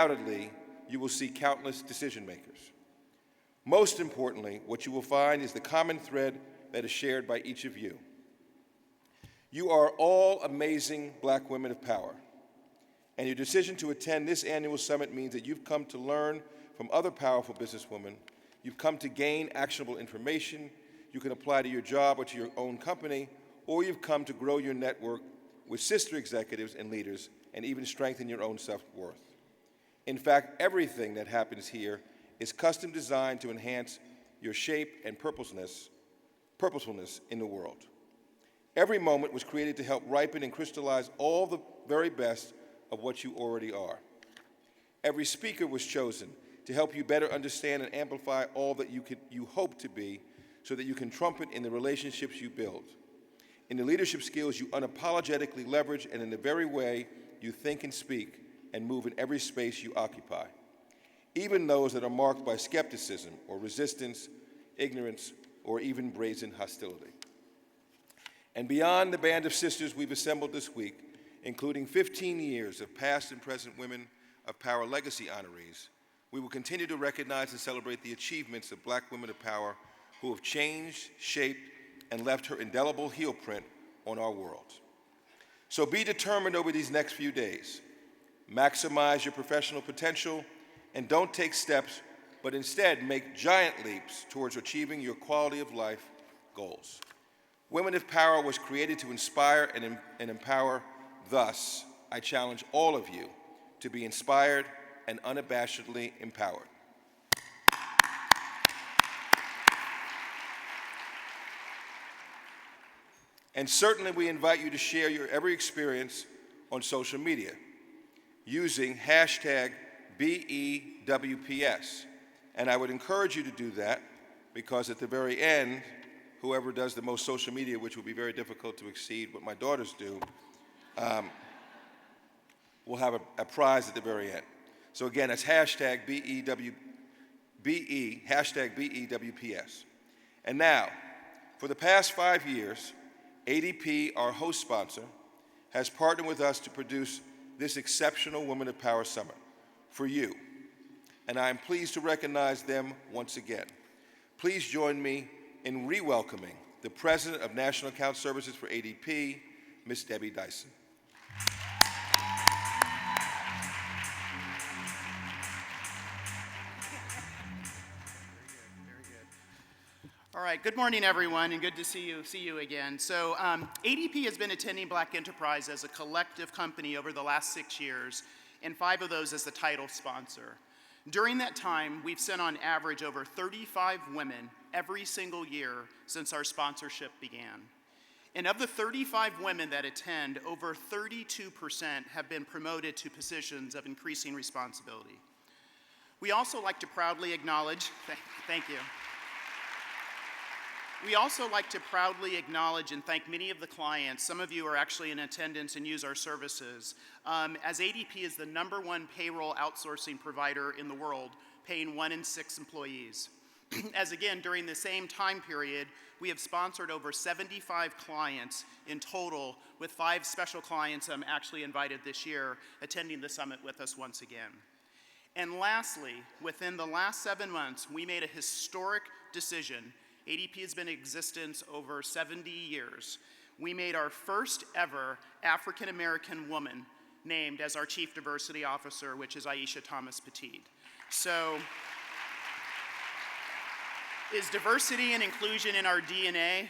Undoubtedly, you will see countless decision makers. Most importantly, what you will find is the common thread that is shared by each of you. You are all amazing Black women of power, and your decision to attend this annual summit means that you've come to learn from other powerful businesswomen, you've come to gain actionable information you can apply to your job or to your own company, or you've come to grow your network with sister executives and leaders and even strengthen your own self-worth. In fact, everything that happens here is custom designed to enhance your shape and purposefulness in the world. Every moment was created to help ripen and crystallize all the very best of what you already are. Every speaker was chosen to help you better understand and amplify all that you hope to be so that you can trumpet in the relationships you build, in the leadership skills you unapologetically leverage, and in the very way you think and speak and move in every space you occupy, even those that are marked by skepticism or resistance, ignorance, or even brazen hostility. And beyond the band of sisters we've assembled this week, including 15 years of past and present Women of Power Legacy honorees, we will continue to recognize and celebrate the achievements of Black women of power who have changed, shaped, and left her indelible heel print on our world. So be determined over these next few days. Maximize your professional potential and don't take steps, but instead make giant leaps towards achieving your quality of life goals. Women of Power was created to inspire and empower. Thus, I challenge all of you to be inspired and unabashedly empowered. And certainly we invite you to share your every experience on social media using hashtag BEWPS. And I would encourage you to do that because at the very end, whoever does the most social media, which will be very difficult to exceed what my daughters do, will have a prize at the very end. So again, it's hashtag BEWPS. And now, for the past 5 years, ADP, our host sponsor, has partnered with us to produce this exceptional Women of Power Summit for you. And I am pleased to recognize them once again. Please join me in re-welcoming the President of National Account Services for ADP, Ms. Debbie Dyson. All right, good morning, everyone, and good to see you again. So ADP has been attending Black Enterprise as a collective company over the last 6 years, and 5 of those as the title sponsor. During that time, we've sent on average over 35 women every single year since our sponsorship began. And of the 35 women that attend, over 32% have been promoted to positions of increasing responsibility. We also like to proudly acknowledge, thank you. We also like to proudly acknowledge and thank many of the clients. Some of you are actually in attendance and use our services, as ADP is the #1 payroll outsourcing provider in the world, paying 1 in 6 employees. As again, during the same time period, we have sponsored over 75 clients in total, with 5 special clients actually invited this year, attending the summit with us once again. And lastly, within the last 7 months, we made a historic decision. ADP has been in existence over 70 years. We made our first ever African-American woman named as our Chief Diversity Officer, which is Aisha Thomas Petit. So, is diversity and inclusion in our DNA?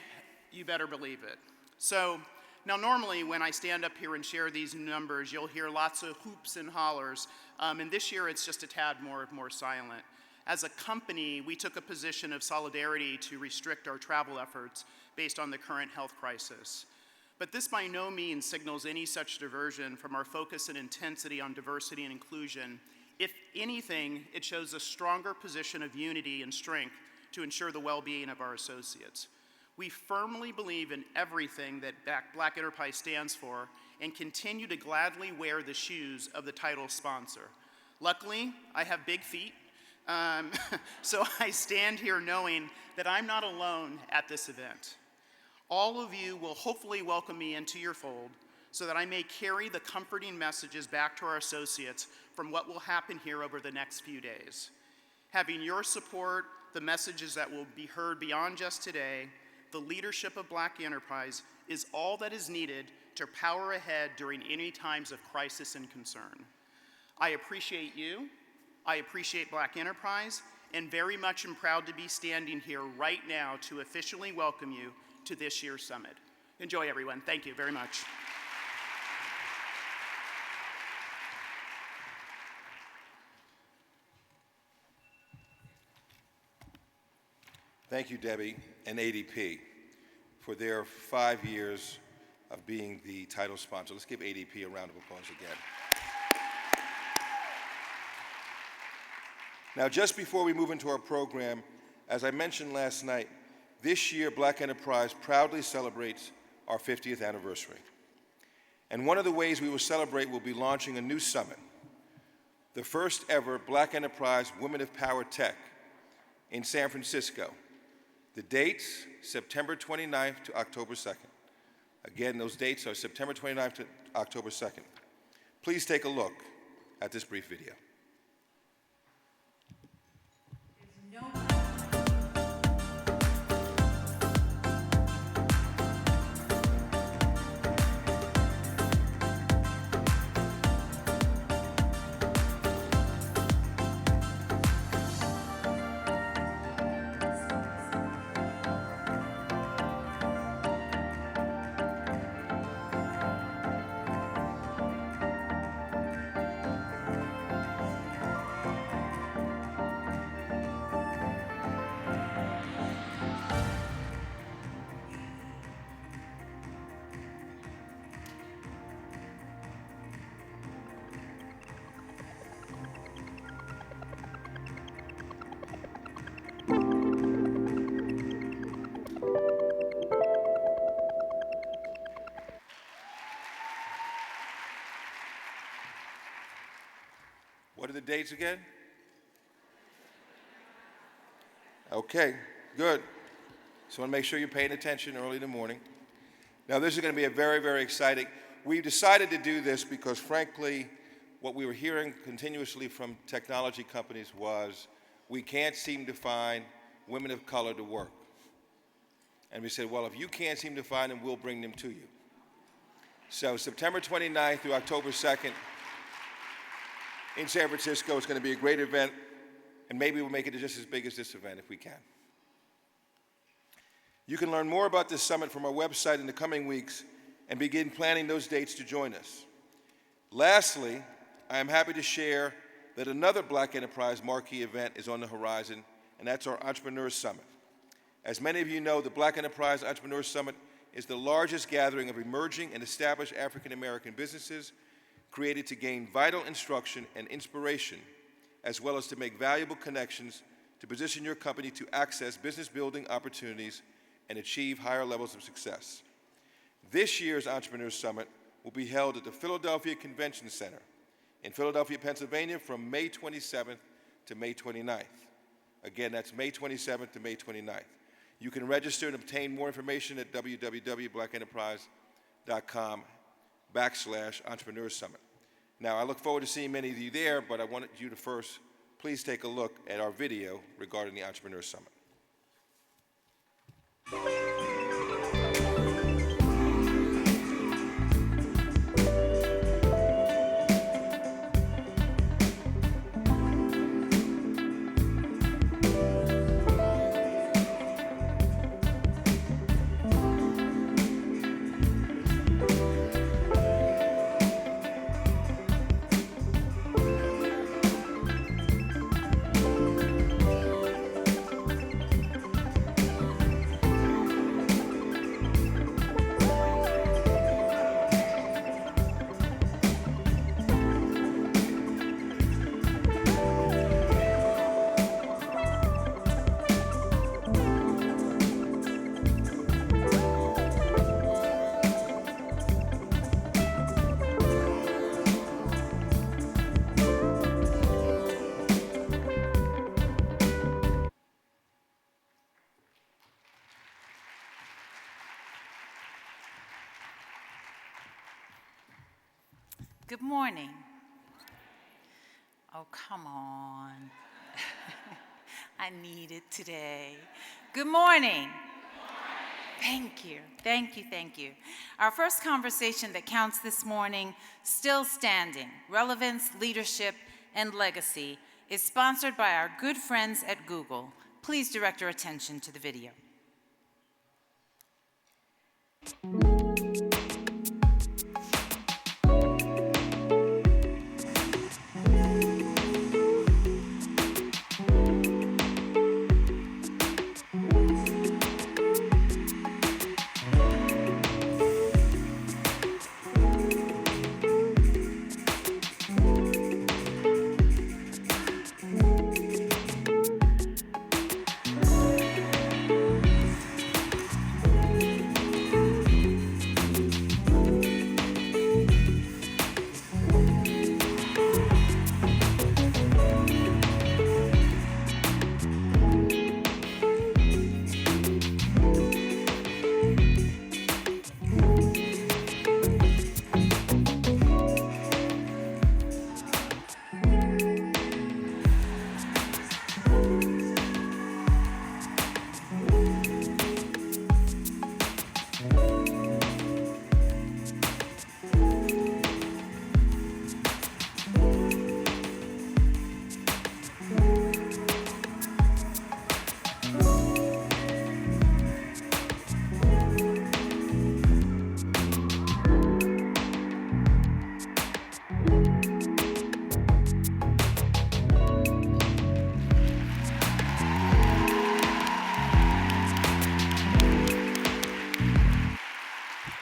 You better believe it. So, now normally when I stand up here and share these numbers, you'll hear lots of hoops and hollers, and this year it's just a tad more silent. As a company, we took a position of solidarity to restrict our travel efforts based on the current health crisis. But this by no means signals any such diversion from our focus and intensity on diversity and inclusion. If anything, it shows a stronger position of unity and strength to ensure the well-being of our associates. We firmly believe in everything that Black Enterprise stands for and continue to gladly wear the shoes of the title sponsor. Luckily, I have big feet. So I stand here knowing that I'm not alone at this event. All of you will hopefully welcome me into your fold, so that I may carry the comforting messages back to our associates from what will happen here over the next few days. Having your support, the messages that will be heard beyond just today, the leadership of Black Enterprise is all that is needed to power ahead during any times of crisis and concern. I appreciate you, I appreciate Black Enterprise, and very much am proud to be standing here right now to officially welcome you to this year's summit. Enjoy, everyone. Thank you very much. Thank you, Debbie and ADP, for their 5 years of being the title sponsor. Let's give ADP a round of applause again. Now, just before we move into our program, as I mentioned last night, this year Black Enterprise proudly celebrates our 50th anniversary. And one of the ways we will celebrate will be launching a new summit, the first ever Black Enterprise Women of Power Tech in San Francisco. The dates, September 29th to October 2nd. Again, those dates are September 29th to October 2nd. Please take a look at this brief video. What are the dates again? Okay, good. So I want to make sure you're paying attention early in the morning. Now, this is going to be a very, very exciting. We decided to do this because, frankly, what we were hearing continuously from technology companies was we can't seem to find women of color to work. And we said, well, if you can't seem to find them, we'll bring them to you. So September 29th through October 2nd, in San Francisco. It's going to be a great event, and maybe we'll make it just as big as this event if we can. You can learn more about this summit from our website in the coming weeks and begin planning those dates to join us. Lastly, I am happy to share that another Black Enterprise marquee event is on the horizon, and that's our Entrepreneurs Summit. As many of you know, the Black Enterprise Entrepreneurs Summit is the largest gathering of emerging and established African American businesses created to gain vital instruction and inspiration, as well as to make valuable connections to position your company to access business building opportunities and achieve higher levels of success. This year's Entrepreneurs Summit will be held at the Philadelphia Convention Center in Philadelphia, Pennsylvania from May 27th to May 29th. Again, that's May 27th to May 29th. You can register and obtain more information at www.blackenterprise.com/Entrepreneurs Summit. Now, I look forward to seeing many of you there, but I wanted you to first please take a look at our video regarding the Entrepreneurs Summit. Good morning. Oh, come on. I need it today. Good morning. Thank you, thank you, thank you. Our first conversation that counts this morning, Still Standing, Relevance, Leadership, and Legacy, is sponsored by our good friends at Google. Please direct your attention to the video.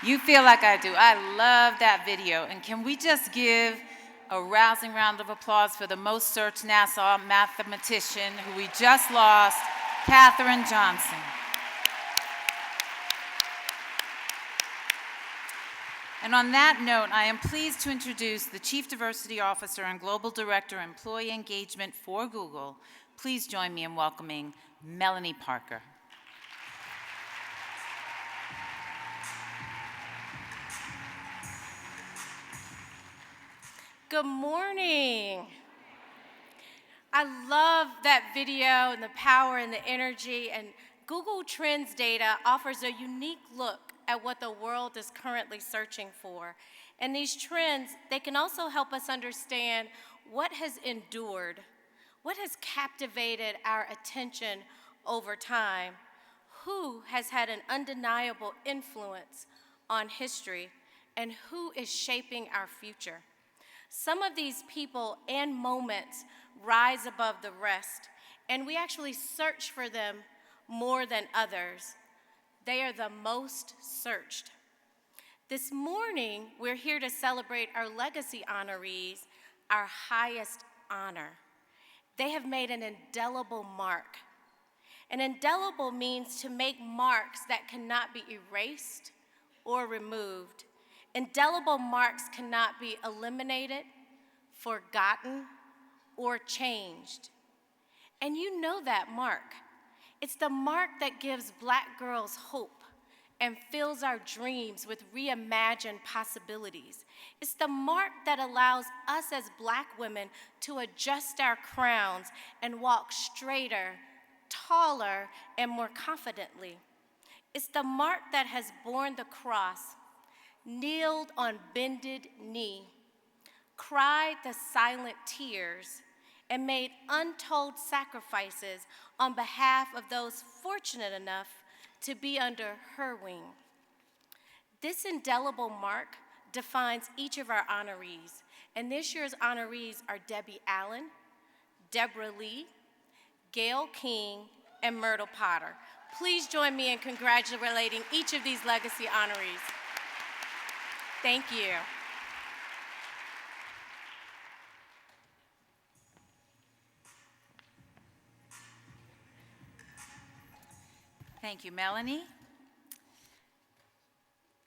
You feel like I do. I love that video. And can we just give a rousing round of applause for the most searched NASA mathematician who we just lost, Katherine Johnson. And on that note, I am pleased to introduce the Chief Diversity Officer and Global Director, Employee Engagement for Google. Please join me in welcoming Melanie Parker. Good morning. I love that video and the power and the energy, and Google Trends data offers a unique look at what the world is currently searching for. And these trends, they can also help us understand what has endured, what has captivated our attention over time, who has had an undeniable influence on history, and who is shaping our future. Some of these people and moments rise above the rest, and we actually search for them more than others. They are the most searched. This morning, we're here to celebrate our legacy honorees, our highest honor. They have made an indelible mark. An indelible means to make marks that cannot be erased or removed. Indelible marks cannot be eliminated, forgotten, or changed. And you know that mark. It's the mark that gives Black girls hope and fills our dreams with reimagined possibilities. It's the mark that allows us as Black women to adjust our crowns and walk straighter, taller, and more confidently. It's the mark that has borne the cross, kneeled on bended knee, cried the silent tears, and made untold sacrifices on behalf of those fortunate enough to be under her wing. This indelible mark defines each of our honorees, and this year's honorees are Debbie Allen, Deborah Lee, Gale King, and Myrtle Potter. Please join me in congratulating each of these legacy honorees. Thank you. Thank you, Melanie.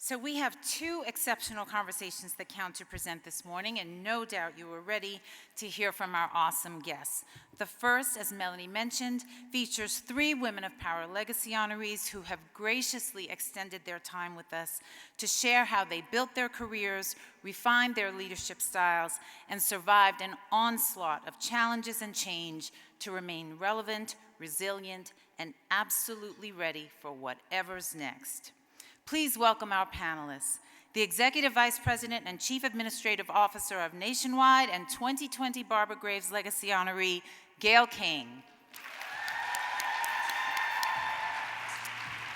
So we have two exceptional conversations that count to present this morning, and no doubt you are ready to hear from our awesome guests. The first, as Melanie mentioned, features 3 Women of Power Legacy honorees who have graciously extended their time with us to share how they built their careers, refined their leadership styles, and survived an onslaught of challenges and change to remain relevant, resilient, and absolutely ready for whatever's next. Please welcome our panelists, the Executive Vice President and Chief Administrative Officer of Nationwide and 2020 Barbara Graves Legacy honoree, Gale King.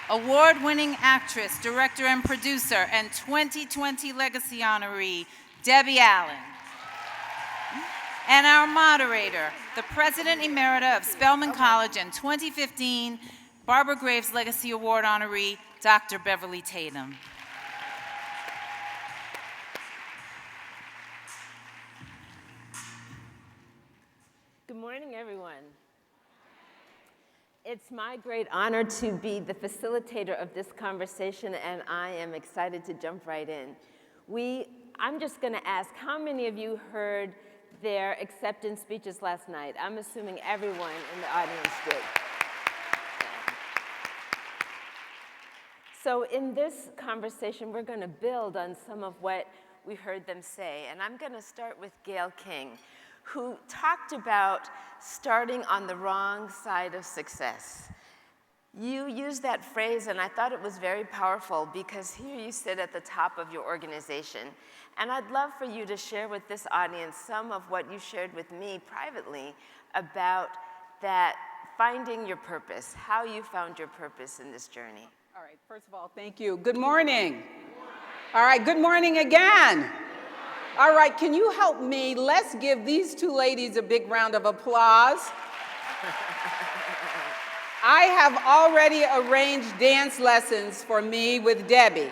Award-winning actress, director, and producer, and 2020 Legacy honoree, Debbie Allen. And our moderator, the President Emerita of Spelman College and 2015 Barbara Graves Legacy Award honoree, Dr. Beverly Tatum. Good morning, everyone. It's my great honor to be the facilitator of this conversation, and I am excited to jump right in. I'm just going to ask, how many of you heard their acceptance speeches last night? I'm assuming everyone in the audience did. So in this conversation, we're going to build on some of what we heard them say. And I'm going to start with Gale King, who talked about starting on the wrong side of success. You used that phrase, and I thought it was very powerful because here you sit at the top of your organization. And I'd love for you to share with this audience some of what you shared with me privately about that finding your purpose, how you found your purpose in this journey. All right, first of all, thank you. Good morning. All right, good morning again. All right, can you help me? Let's give these 2 ladies a big round of applause. I have already arranged dance lessons for me with Debbie.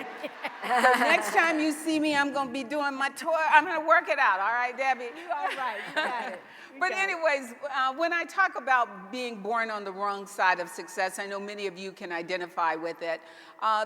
So next time you see me, I'm going to be doing my tour. I'm going to work it out, all right, Debbie? All right, you got it. But anyways, when I talk about being born on the wrong side of success, I know many of you can identify with it.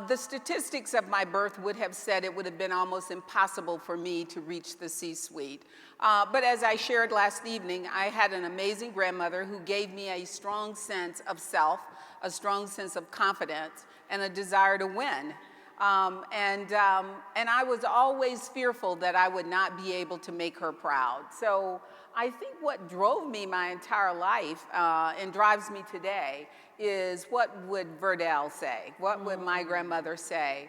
The statistics of my birth would have said it would have been almost impossible for me to reach the C-suite. But as I shared last evening, I had an amazing grandmother who gave me a strong sense of self, a strong sense of confidence, and a desire to win. And I was always fearful that I would not be able to make her proud. So I think what drove me my entire life and drives me today is what would Verdell say? What would my grandmother say?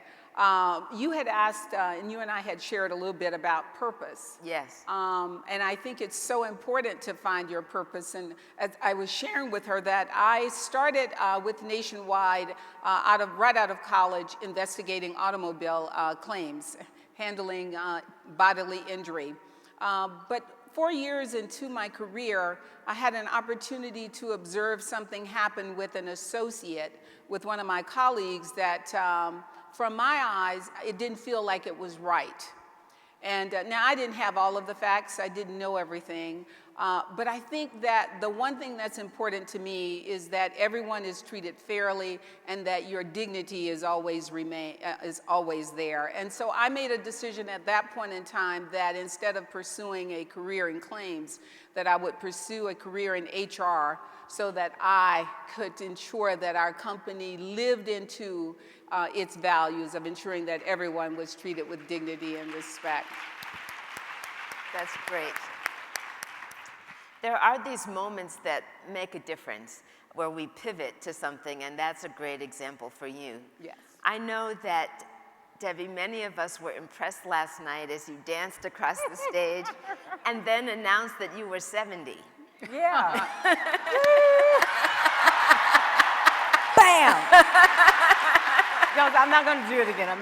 You had asked, and you and I had shared a little bit about purpose. Yes. And I think it's so important to find your purpose. And as I was sharing with her that I started with Nationwide right out of college investigating automobile claims, handling bodily injury. But 4 years into my career, I had an opportunity to observe something happen with an associate, with one of my colleagues that from my eyes, it didn't feel like it was right. And now I didn't have all of the facts, I didn't know everything, but I think that the one thing that's important to me is that everyone is treated fairly and that your dignity is always there. And so I made a decision at that point in time that instead of pursuing a career in claims, that I would pursue a career in HR so that I could ensure that our company lived into its values of ensuring that everyone was treated with dignity and respect. That's great. There are these moments that make a difference where we pivot to something, and that's a great example for you. Yes. I know that, Debbie, many of us were impressed last night as you danced across the stage and then announced that you were 70. Yeah. Bam! I'm not going to do it again.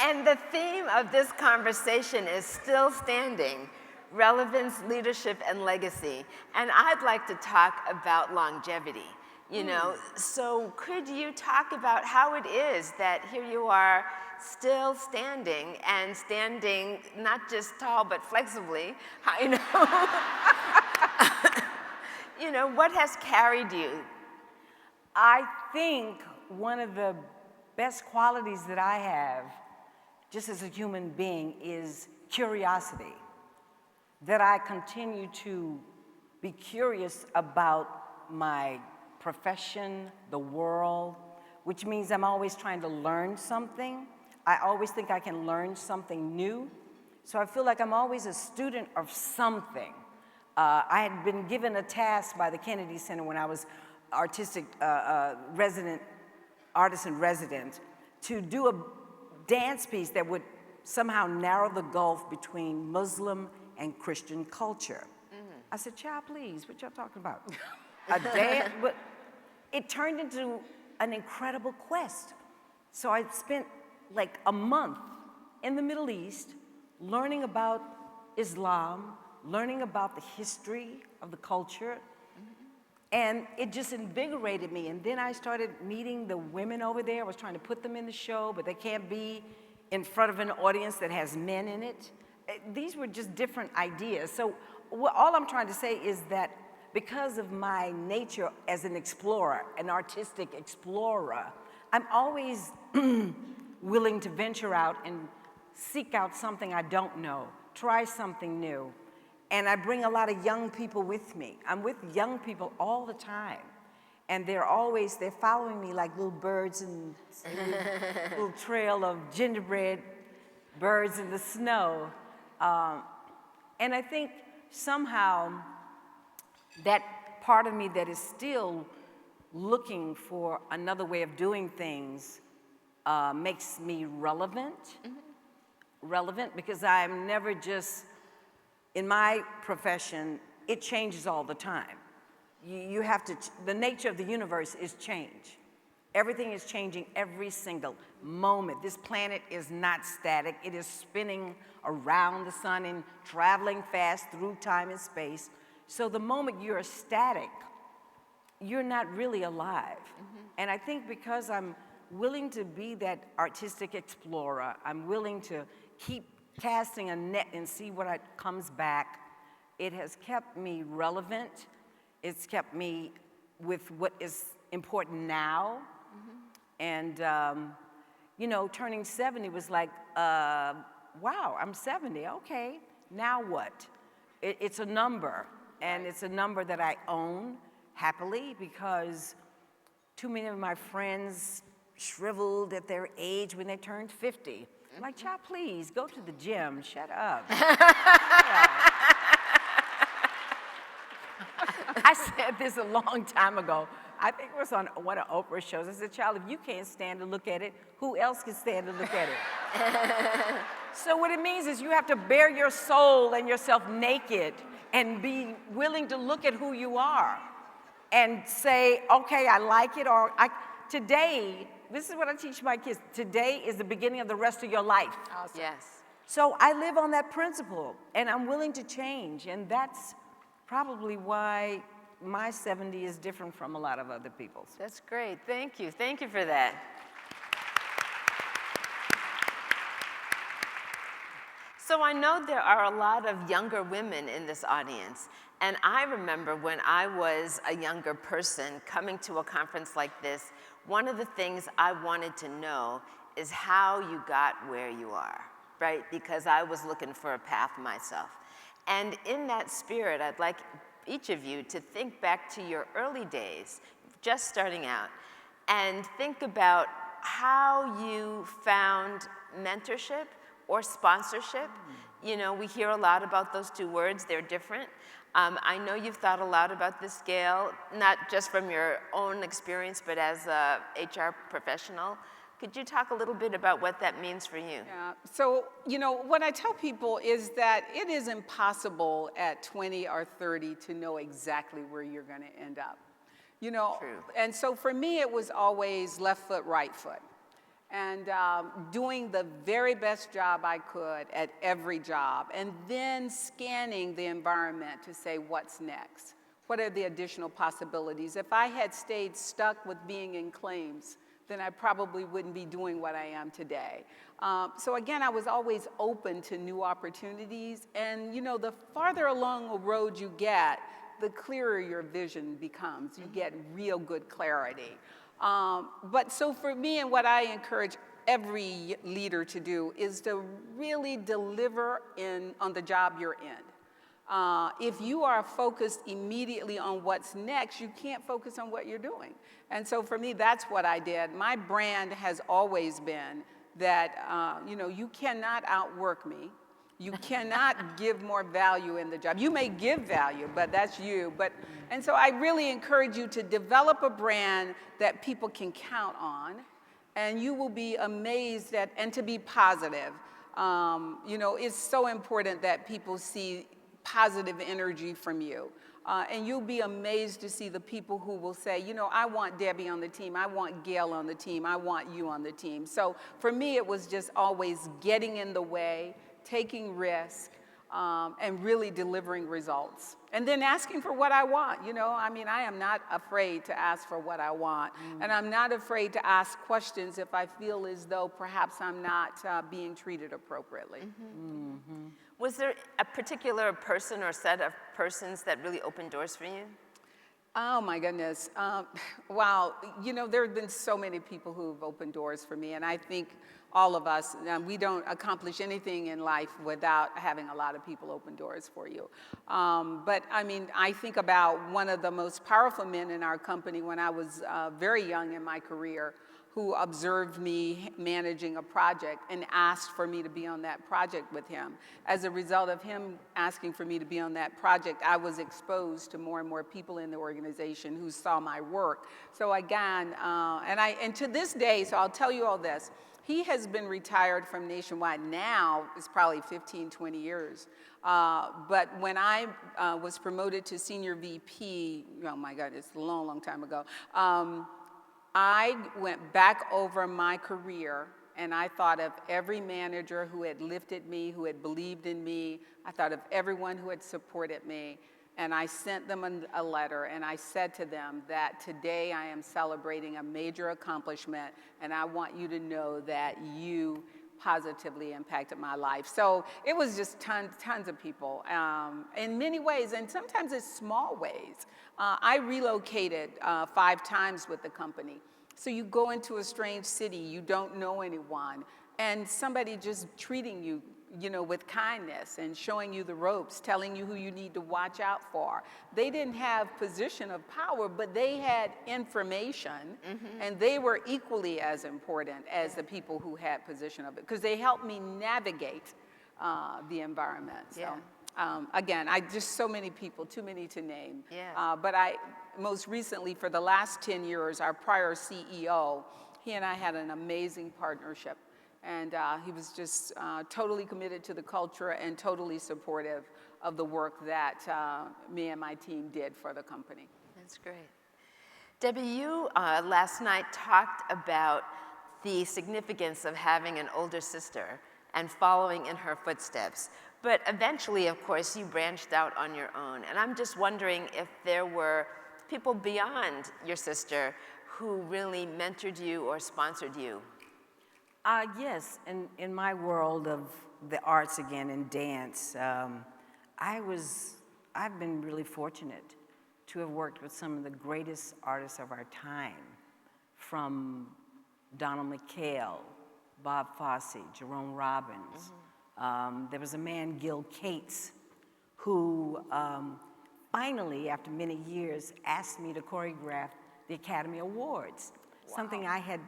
And the theme of this conversation is still standing: relevance, leadership, and legacy. And I'd like to talk about longevity. You know, so could you talk about how it is that here you are still standing, and standing not just tall but flexibly, you know? You know, what has carried you? I think one of the best qualities that I have, just as a human being, is curiosity. That I continue to be curious about my profession, the world, which means I'm always trying to learn something. I always think I can learn something new. So I feel like I'm always a student of something. I had been given a task by the Kennedy Center when I was artist in residence, to do a dance piece that would somehow narrow the gulf between Muslim and Christian culture. I said, child, please, what y'all talking about? A dance, but it turned into an incredible quest. So I spent like a month in the Middle East learning about Islam, learning about the history of the culture, and it just invigorated me. And then I started meeting the women over there. I was trying to put them in the show, but they can't be in front of an audience that has men in it. These were just different ideas. So all I'm trying to say is that because of my nature as an explorer, an artistic explorer, I'm always willing to venture out and seek out something I don't know, try something new. And I bring a lot of young people with me. I'm with young people all the time. And they're following me like little birds in a little trail of gingerbread birds in the snow. And I think somehow that part of me that is still looking for another way of doing things makes me relevant. Relevant because I'm never just, in my profession, it changes all the time. You have to, the nature of the universe is change. Everything is changing every single moment. This planet is not static. It is spinning around the sun and traveling fast through time and space. So the moment you're static, you're not really alive. And I think because I'm willing to be that artistic explorer, I'm willing to keep casting a net and see what comes back, it has kept me relevant. It's kept me with what is important now. And, you know, turning 70 was like, wow, I'm 70, okay, now what? It's a number, and it's a number that I own happily because too many of my friends shriveled at their age when they turned 50. I'm like, child, please, go to the gym, shut up. I said this a long time ago. I think it was on one of Oprah's shows. I said, child, if you can't stand to look at it, who else can stand to look at it? So what it means is you have to bare your soul and yourself naked and be willing to look at who you are and say, okay, I like it, or today, this is what I teach my kids, today is the beginning of the rest of your life. Awesome. Yes. So I live on that principle, and I'm willing to change, and that's probably why my 70 is different from a lot of other people's. That's great. Thank you. Thank you for that. So I know there are a lot of younger women in this audience. And I remember when I was a younger person coming to a conference like this, one of the things I wanted to know is how you got where you are, right? Because I was looking for a path myself. And in that spirit, I'd like each of you to think back to your early days, just starting out, and think about how you found mentorship or sponsorship. You know, we hear a lot about those two words, they're different. I know you've thought a lot about this, Gale, not just from your own experience, but as a HR professional. Could you talk a little bit about what that means for you? Yeah. So, you know, what I tell people is that it is impossible at 20 or 30 to know exactly where you're going to end up. You know, True. And so for me, it was always left foot, right foot. And doing the very best job I could at every job, and then scanning the environment to say, what's next? What are the additional possibilities? If I had stayed stuck with being in claims, then I probably wouldn't be doing what I am today. So again, I was always open to new opportunities. And you know, the farther along a road you get, the clearer your vision becomes. You get real good clarity. But so for me, and what I encourage every leader to do is to really deliver on the job you're in. If you are focused immediately on what's next, you can't focus on what you're doing. And so for me, that's what I did. My brand has always been that, you cannot outwork me. You cannot give more value in the job. You may give value, but that's you. And so I really encourage you to develop a brand that people can count on, and you will be amazed and to be positive. It's so important that people see positive energy from you. And you'll be amazed to see the people who will say, I want Debbie on the team, I want Gale on the team, I want you on the team. So for me, it was just always getting in the way, taking risk, and really delivering results. And then asking for what I want, I am not afraid to ask for what I want. And I'm not afraid to ask questions if I feel as though perhaps I'm not being treated appropriately. Was there a particular person or set of persons that really opened doors for you? Oh my goodness. Wow. There have been so many people who've opened doors for me, and I think all of us, we don't accomplish anything in life without having a lot of people open doors for you. But I think about one of the most powerful men in our company when I was very young in my career, who observed me managing a project and asked for me to be on that project with him. As a result of him asking for me to be on that project, I was exposed to more and more people in the organization who saw my work. So again, and to this day, so I'll tell you all this, he has been retired from Nationwide now, it's probably 15, 20 years. But when I was promoted to senior VP, oh my God, it's a long, long time ago, I went back over my career, and I thought of every manager who had lifted me, who had believed in me. I thought of everyone who had supported me, and I sent them a letter, and I said to them that today I am celebrating a major accomplishment, and I want you to know that you positively impacted my life. So it was just tons of people in many ways, and sometimes it's small ways. I relocated 5 times with the company. So you go into a strange city, you don't know anyone, and somebody just treating you, with kindness and showing you the ropes, telling you who you need to watch out for. They didn't have position of power, but they had information, and they were equally as important as the people who had position of it, because they helped me navigate the environment. So, again, just so many people, too many to name. But most recently, for the last 10 years, our prior CEO, he and I had an amazing partnership. And he was just totally committed to the culture and totally supportive of the work that me and my team did for the company. That's great. Debbie, you last night talked about the significance of having an older sister and following in her footsteps. But eventually, of course, you branched out on your own. And I'm just wondering if there were people beyond your sister who really mentored you or sponsored you. Yes, in my world of the arts again and dance, I've been really fortunate to have worked with some of the greatest artists of our time, from Donald McHale, Bob Fosse, Jerome Robbins. There was a man, Gil Cates, who finally, after many years, asked me to choreograph the Academy Awards, something I had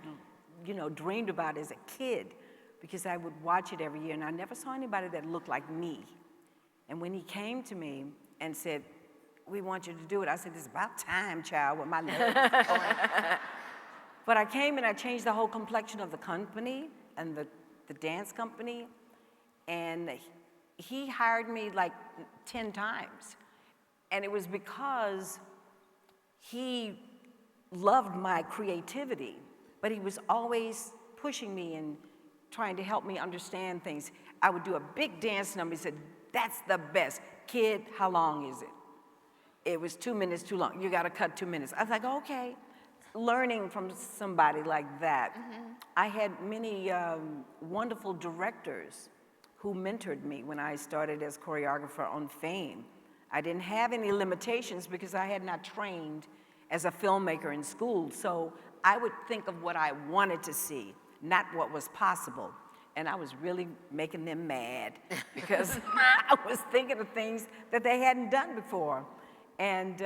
dreamed about as a kid, because I would watch it every year, and I never saw anybody that looked like me. And when he came to me and said, "We want you to do it," I said, "It's about time, child," with my legs going. But I came and I changed the whole complexion of the company and the dance company, and he hired me like 10 times. And it was because he loved my creativity, but he was always pushing me and trying to help me understand things. I would do a big dance number. He said, "That's the best. Kid, how long is it?" It was 2 minutes too long. "You got to cut 2 minutes." I was like, okay. Learning from somebody like that. I had many wonderful directors who mentored me when I started as choreographer on Fame. I didn't have any limitations because I had not trained as a filmmaker in school, so I would think of what I wanted to see, not what was possible. And I was really making them mad because I was thinking of things that they hadn't done before. And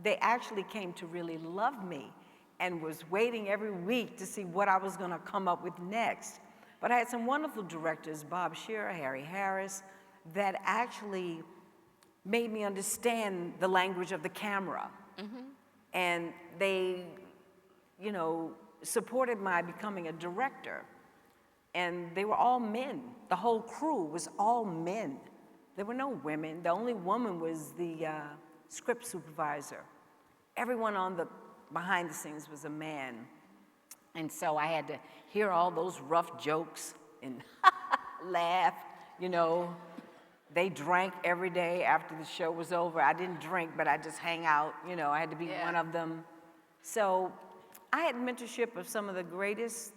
they actually came to really love me and was waiting every week to see what I was going to come up with next. But I had some wonderful directors, Bob Shearer, Harry Harris, that actually made me understand the language of the camera. And they, you know, supported my becoming a director. And they were all men. The whole crew was all men. There were no women. The only woman was the script supervisor. Everyone on the behind the scenes was a man. And so I had to hear all those rough jokes and laugh, you know. They drank every day after the show was over. I didn't drink, but I just hang out, you know. I had to be one of them. So I had mentorship of some of the greatest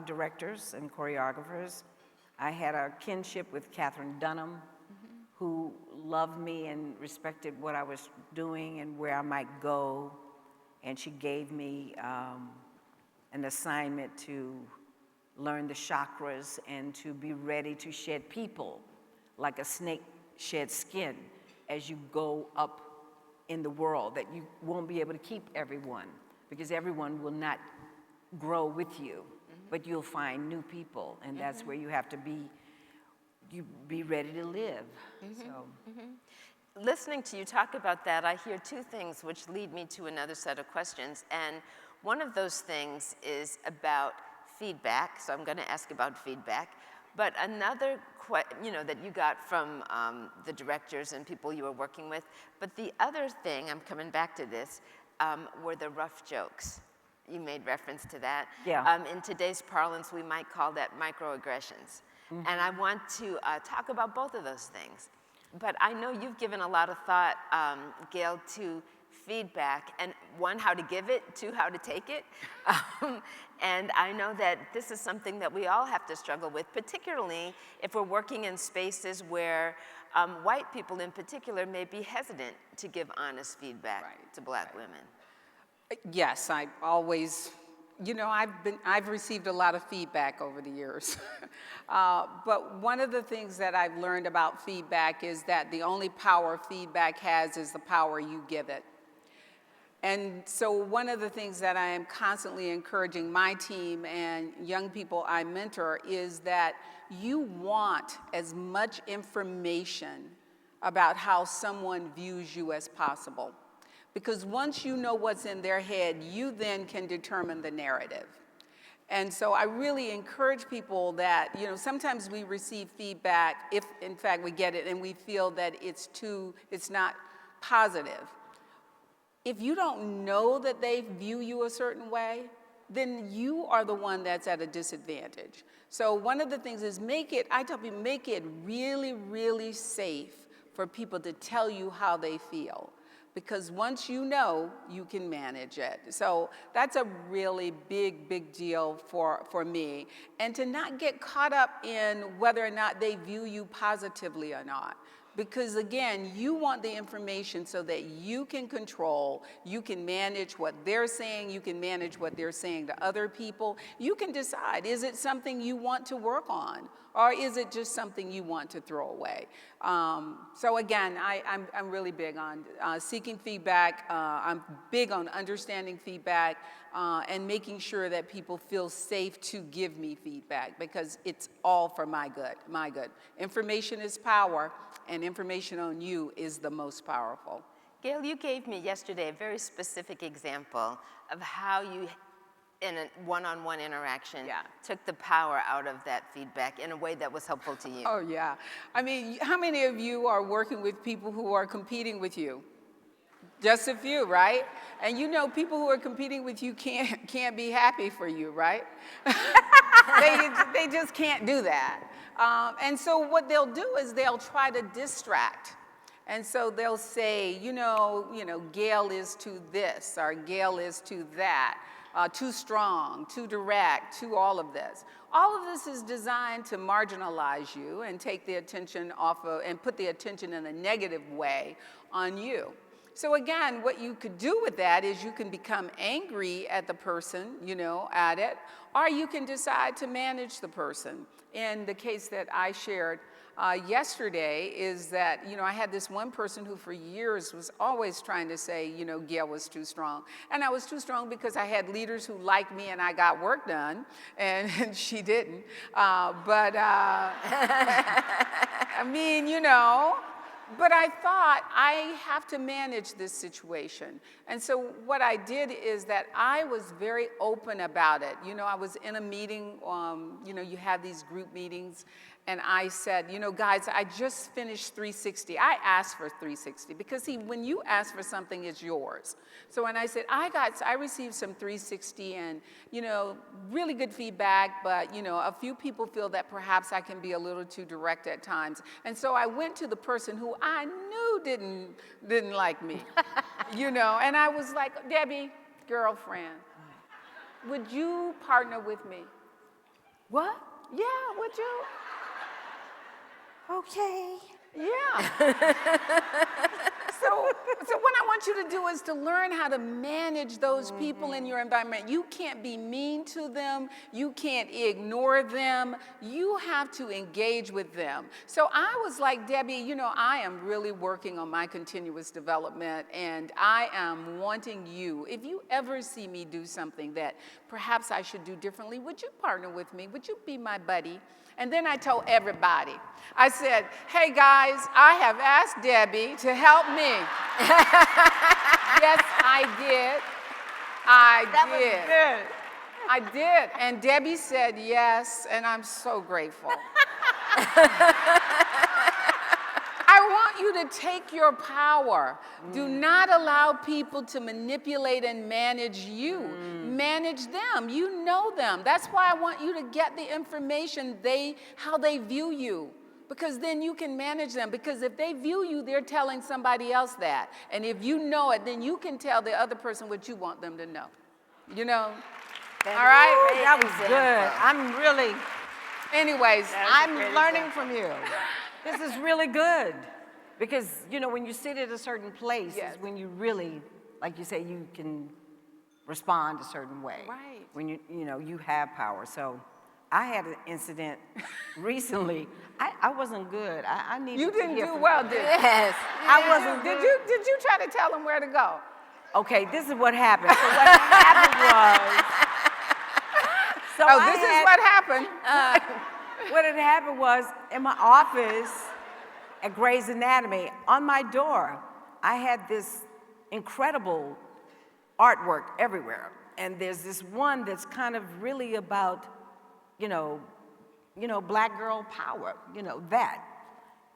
directors and choreographers. I had a kinship with Katherine Dunham, who loved me and respected what I was doing and where I might go. And she gave me an assignment to learn the chakras and to be ready to shed people like a snake sheds skin as you go up in the world, that you won't be able to keep everyone because everyone will not grow with you, but you'll find new people, and that's where you have to be ready to live. So. Listening to you talk about that, I hear two things which lead me to another set of questions. And one of those things is about feedback, so I'm going to ask about feedback. But another, that you got from the directors and people you were working with. But the other thing, I'm coming back to this, were the rough jokes. You made reference to that. Yeah. In today's parlance, we might call that microaggressions. And I want to talk about both of those things. But I know you've given a lot of thought, Gale, to feedback, and one, how to give it, two, how to take it. And I know that this is something that we all have to struggle with, particularly if we're working in spaces where white people in particular may be hesitant to give honest feedback to Black women. Yes, I always, I've received a lot of feedback over the years. But one of the things that I've learned about feedback is that the only power feedback has is the power you give it. And so one of the things that I am constantly encouraging my team and young people I mentor is that you want as much information about how someone views you as possible. Because once you know what's in their head, you then can determine the narrative. And so I really encourage people that, sometimes we receive feedback, if in fact we get it, and we feel that it's not positive. If you don't know that they view you a certain way, then you are the one that's at a disadvantage. So one of the things is I tell people, make it really, really safe for people to tell you how they feel. Because once you know, you can manage it. So that's a really big, big deal for me. And to not get caught up in whether or not they view you positively or not. Because again, you want the information so that you can control, you can manage what they're saying, you can manage what they're saying to other people. You can decide, is it something you want to work on? Or is it just something you want to throw away? So again, I'm really big on seeking feedback. I'm big on understanding feedback and making sure that people feel safe to give me feedback because it's all for my good. Information is power, and information on you is the most powerful. Gale, you gave me yesterday a very specific example of how you, in a one-on-one interaction, took the power out of that feedback in a way that was helpful to you. Oh, yeah. I mean, how many of you are working with people who are competing with you? Just a few, right? And people who are competing with you can't be happy for you, right? They just can't do that. And so what they'll do is they'll try to distract. And so they'll say, Gale is to this, or Gale is to that, too strong, too direct, too all of this. All of this is designed to marginalize you and take the attention and put the attention in a negative way on you. So again, what you could do with that is you can become angry at the person, at it, or you can decide to manage the person. In the case that I shared yesterday is that, I had this one person who for years was always trying to say, Gale was too strong. And I was too strong because I had leaders who liked me and I got work done, and she didn't. I mean, but I thought I have to manage this situation. And so what I did is that I was very open about it. I was in a meeting, you have these group meetings, and I said, guys, I just finished 360. I asked for 360 because, see, when you ask for something, it's yours. So when I said, I received some 360 and, really good feedback, but, a few people feel that perhaps I can be a little too direct at times. And so I went to the person who I knew didn't like me, and I was like, Debbie, girlfriend, would you partner with me? What? Yeah, would you? Okay. Yeah. So what I want you to do is to learn how to manage those people in your environment. You can't be mean to them. You can't ignore them. You have to engage with them. So I was like, Debbie, I am really working on my continuous development, and I am wanting you. If you ever see me do something that perhaps I should do differently, would you partner with me? Would you be my buddy? And then I told everybody. I said, hey guys, I have asked Debbie to help me. Yes, I did. I did. And Debbie said yes, and I'm so grateful. I want you to take your power. Do not allow people to manipulate and manage you. Manage them. You know them. That's why I want you to get the information, how they view you. Because then you can manage them. Because if they view you, they're telling somebody else that. And if you know it, then you can tell the other person what you want them to know. All right? That was good. I'm really, Anyways, I'm learning from you. This is really good. Because, when you sit at a certain place Yes. is when you really, like you say, you can respond a certain way. Right. When you have power. So I had an incident recently. I wasn't good. I needed you to didn't hear do from well, you. did you? Yes. I wasn't Did good. you try to tell them where to go? Okay, this is what happened. So what happened was. This is what happened. What had happened was in my office at Grey's Anatomy, on my door, I had this incredible artwork everywhere. And there's this one that's kind of really about, black girl power, that.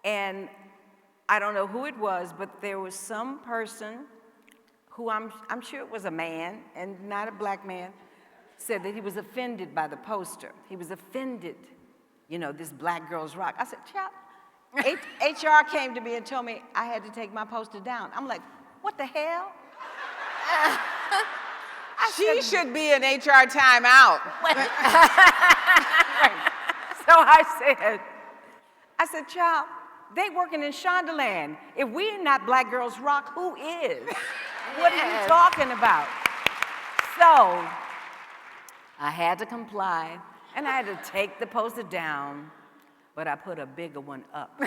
And I don't know who it was, but there was some person who I'm sure it was a man and not a black man, said that he was offended by the poster. He was offended, this Black Girls Rock. I said, child, HR came to me and told me I had to take my poster down. I'm like, what the hell? She should be in HR timeout. Right. So I said, child, they working in Shondaland. If we're not Black Girls Rock, who is? What are you talking about? So I had to comply, and I had to take the poster down, but I put a bigger one up. Bam!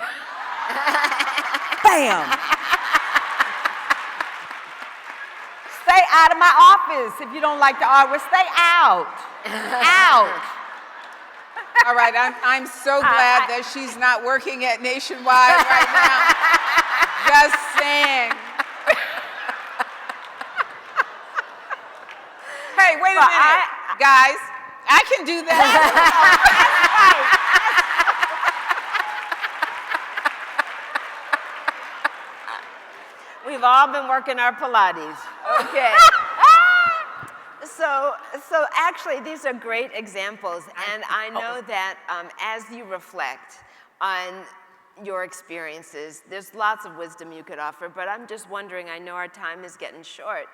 Stay out of my office if you don't like the artwork. Stay out. Out. All right, I'm so glad that she's not working at Nationwide right now. Just saying. Hey, wait a minute, guys. I can do that. We've all been working our Pilates. Okay. So actually, these are great examples, and I know that as you reflect on your experiences, there's lots of wisdom you could offer, but I'm just wondering, I know our time is getting short,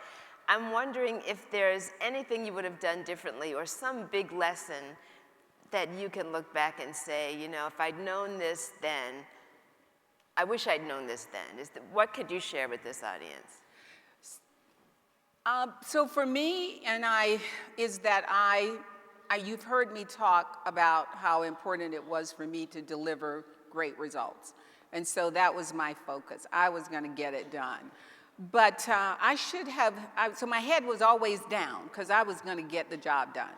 I'm wondering if there's anything you would have done differently or some big lesson that you can look back and say, if I'd known this then, I wish I'd known this then. What could you share with this audience? So for me is that you've heard me talk about how important it was for me to deliver great results. And so that was my focus. I was going to get it done. But so my head was always down because I was going to get the job done.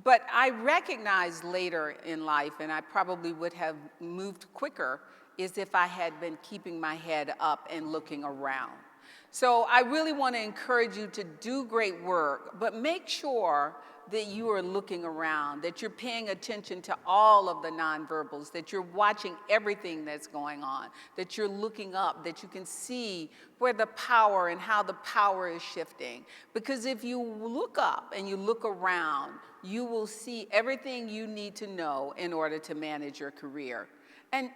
But I recognized later in life, and I probably would have moved quicker, is if I had been keeping my head up and looking around. So I really want to encourage you to do great work, but make sure that you are looking around, that you're paying attention to all of the nonverbals, that you're watching everything that's going on, that you're looking up, that you can see where the power and how the power is shifting. Because if you look up and you look around, you will see everything you need to know in order to manage your career. And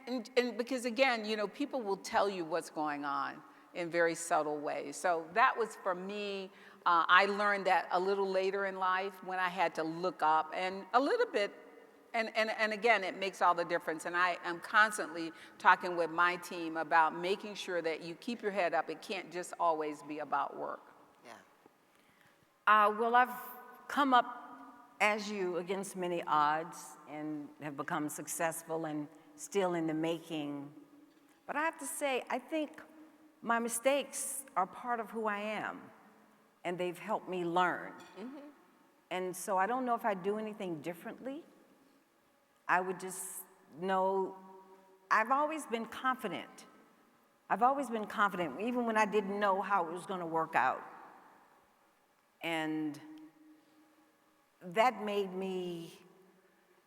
because again, people will tell you what's going on in very subtle ways. So that was for me. I learned that a little later in life when I had to look up and a little bit, and again, it makes all the difference. And I am constantly talking with my team about making sure that you keep your head up. It can't just always be about work. Yeah. Well, I've come up as you against many odds and have become successful and still in the making. But I have to say, I think my mistakes are part of who I am, and they've helped me learn. Mm-hmm. And so I don't know if I'd do anything differently. I would just know I've always been confident. I've always been confident, even when I didn't know how it was going to work out. And that made me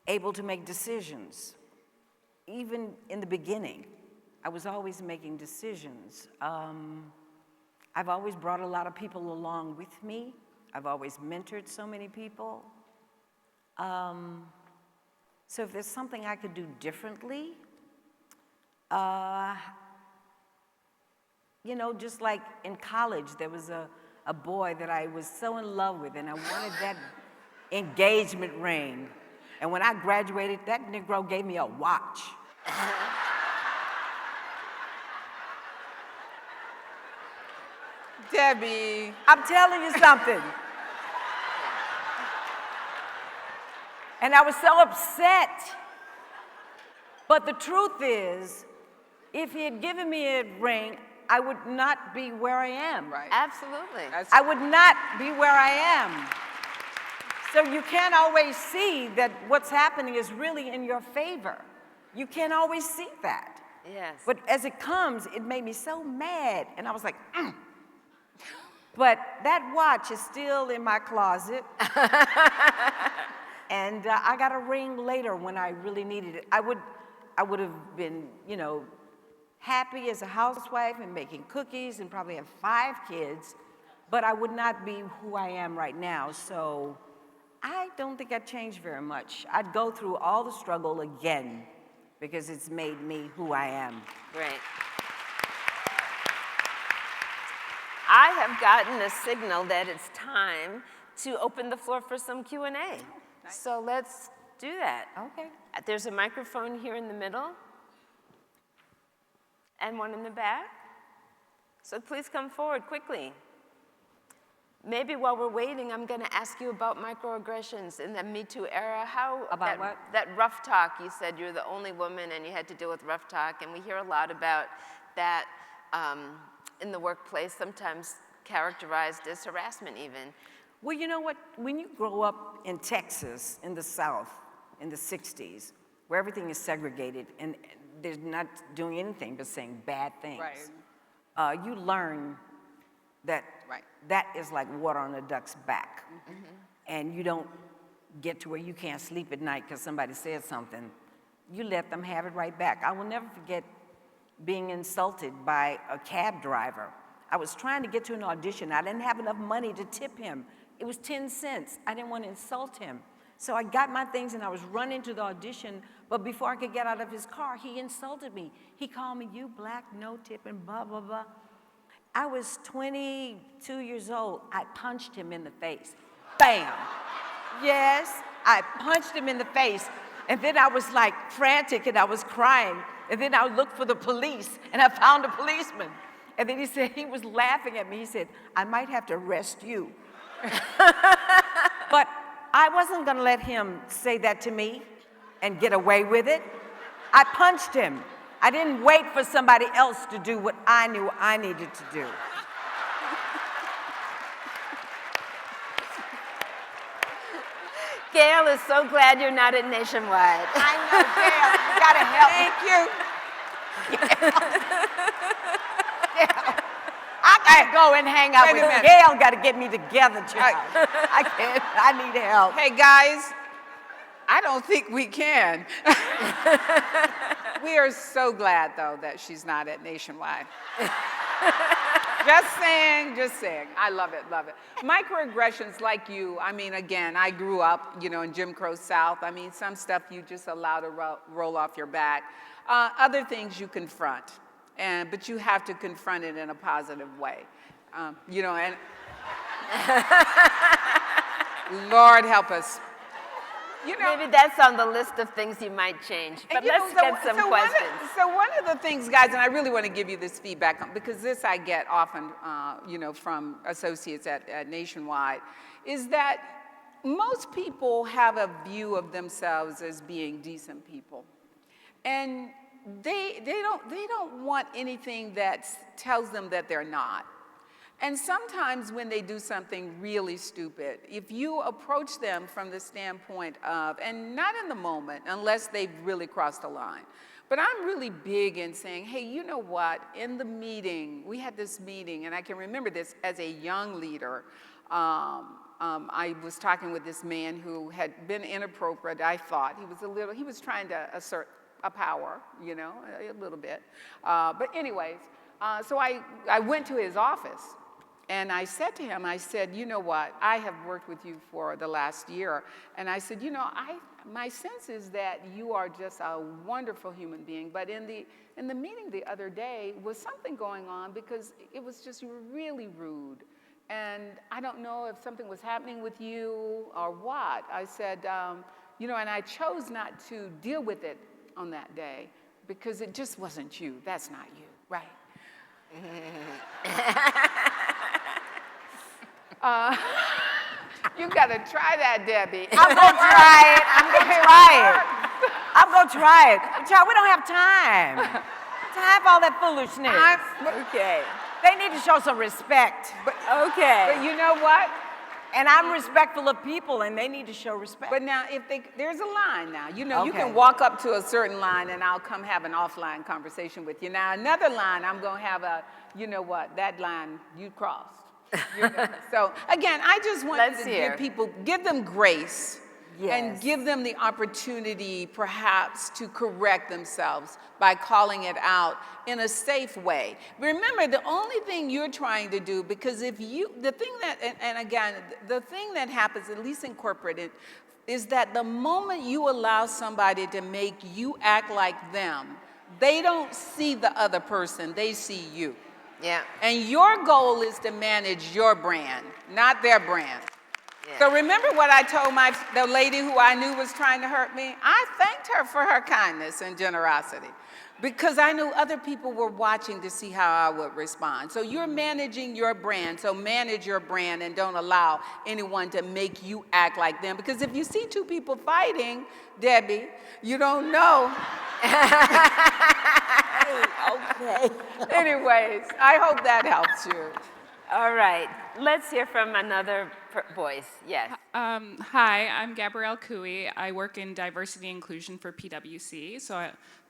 able to make decisions. Even in the beginning, I was always making decisions. I've always brought a lot of people along with me. I've always mentored so many people. So if there's something I could do differently, just like in college, there was a boy that I was so in love with, and I wanted that engagement ring. And when I graduated, that Negro gave me a watch. Debbie. I'm telling you something. And I was so upset. But the truth is, if he had given me a ring, I would not be where I am. Right. Absolutely. I would not be where I am. So you can't always see that what's happening is really in your favor. You can't always see that. Yes. But as it comes, it made me so mad. And I was like, But that watch is still in my closet. And I got a ring later when I really needed it. I would have been, happy as a housewife and making cookies and probably have 5 kids, but I would not be who I am right now. So I don't think I'd change very much. I'd go through all the struggle again because it's made me who I am. Great. I have gotten a signal that it's time to open the floor for some Q&A. Nice. So let's do that. Okay. There's a microphone here in the middle and one in the back. So please come forward quickly. Maybe while we're waiting, I'm going to ask you about microaggressions in the Me Too era. About what? That rough talk. You said you're the only woman and you had to deal with rough talk, and we hear a lot about that in the workplace, sometimes characterized as harassment even. Well, you know what? When you grow up in Texas, in the South, in the 60s, where everything is segregated and they're not doing anything but saying bad things, right. You learn that that is like water on a duck's back. Mm-hmm. And you don't get to where you can't sleep at night because somebody said something. You let them have it right back. I will never forget being insulted by a cab driver. I was trying to get to an audition. I didn't have enough money to tip him. It was 10 cents. I didn't want to insult him. So I got my things and I was running to the audition, but before I could get out of his car, he insulted me. He called me, "You black, no tip," and blah, blah, blah. I was 22 years old. I punched him in the face. Bam! Yes, I punched him in the face. And then I was like frantic and I was crying. And then I looked for the police and I found a policeman. And then he said, he was laughing at me. He said, I might have to arrest you. But I wasn't going to let him say that to me and get away with it. I punched him. I didn't wait for somebody else to do what I knew I needed to do. Gale is so glad you're not at Nationwide. I know, Gale, you gotta help me. I gotta go and hang out with Gale. Got to get me together, child. I can't. I need help. Hey, guys, I don't think we can. We are so glad, though, that she's not at Nationwide. Just saying. I love it. Microaggressions like you, I mean, again, I grew up, in Jim Crow South. I mean, some stuff you just allow to roll off your back. Other things you confront, but you have to confront it in a positive way. And Lord help us. Maybe that's on the list of things you might change, but let's get some questions. One of the things, guys, and I really want to give you this feedback, because this I get often, from associates at Nationwide, is that most people have a view of themselves as being decent people. And they don't want anything that tells them that they're not. And sometimes when they do something really stupid, if you approach them from the standpoint of, and not in the moment, unless they've really crossed the line, but I'm really big in saying, hey, you know what, in the meeting, we had this meeting, and I can remember this as a young leader. I was talking with this man who had been inappropriate, I thought. He was trying to assert a power, a little bit. But anyways, so I went to his office. And I said to him, you know what, I have worked with you for the last year. And I said, my sense is that you are just a wonderful human being. But in the meeting the other day was something going on, because it was just, you were really rude. And I don't know if something was happening with you or what. I said, and I chose not to deal with it on that day, because it just wasn't you. That's not you. Right. You gotta try that, Debbie. I'm gonna try it. Child, we don't have time. Time for all that foolishness. Okay. They need to show some respect. But you know what? And I'm respectful of people, and they need to show respect. But now, there's a line now. You Okay. can walk up to a certain line, and I'll come have an offline conversation with you. Now, another line, I'm gonna have that line you crossed. So again, I just want to give them grace, and give them the opportunity perhaps to correct themselves by calling it out in a safe way. Remember, the only thing you're trying to do, because the thing that happens, at least in corporate, is that the moment you allow somebody to make you act like them, they don't see the other person, they see you. Yeah. And your goal is to manage your brand, not their brand. Yeah. So remember what I told the lady who I knew was trying to hurt me? I thanked her for her kindness and generosity, because I knew other people were watching to see how I would respond. So you're managing your brand, so manage your brand and don't allow anyone to make you act like them. Because if you see two people fighting, Debbie, you don't know. Okay. Anyways, I hope that helps you. All right, let's hear from another voice. Yes. Hi, I'm Gabrielle Cooey. I work in diversity and inclusion for PwC. So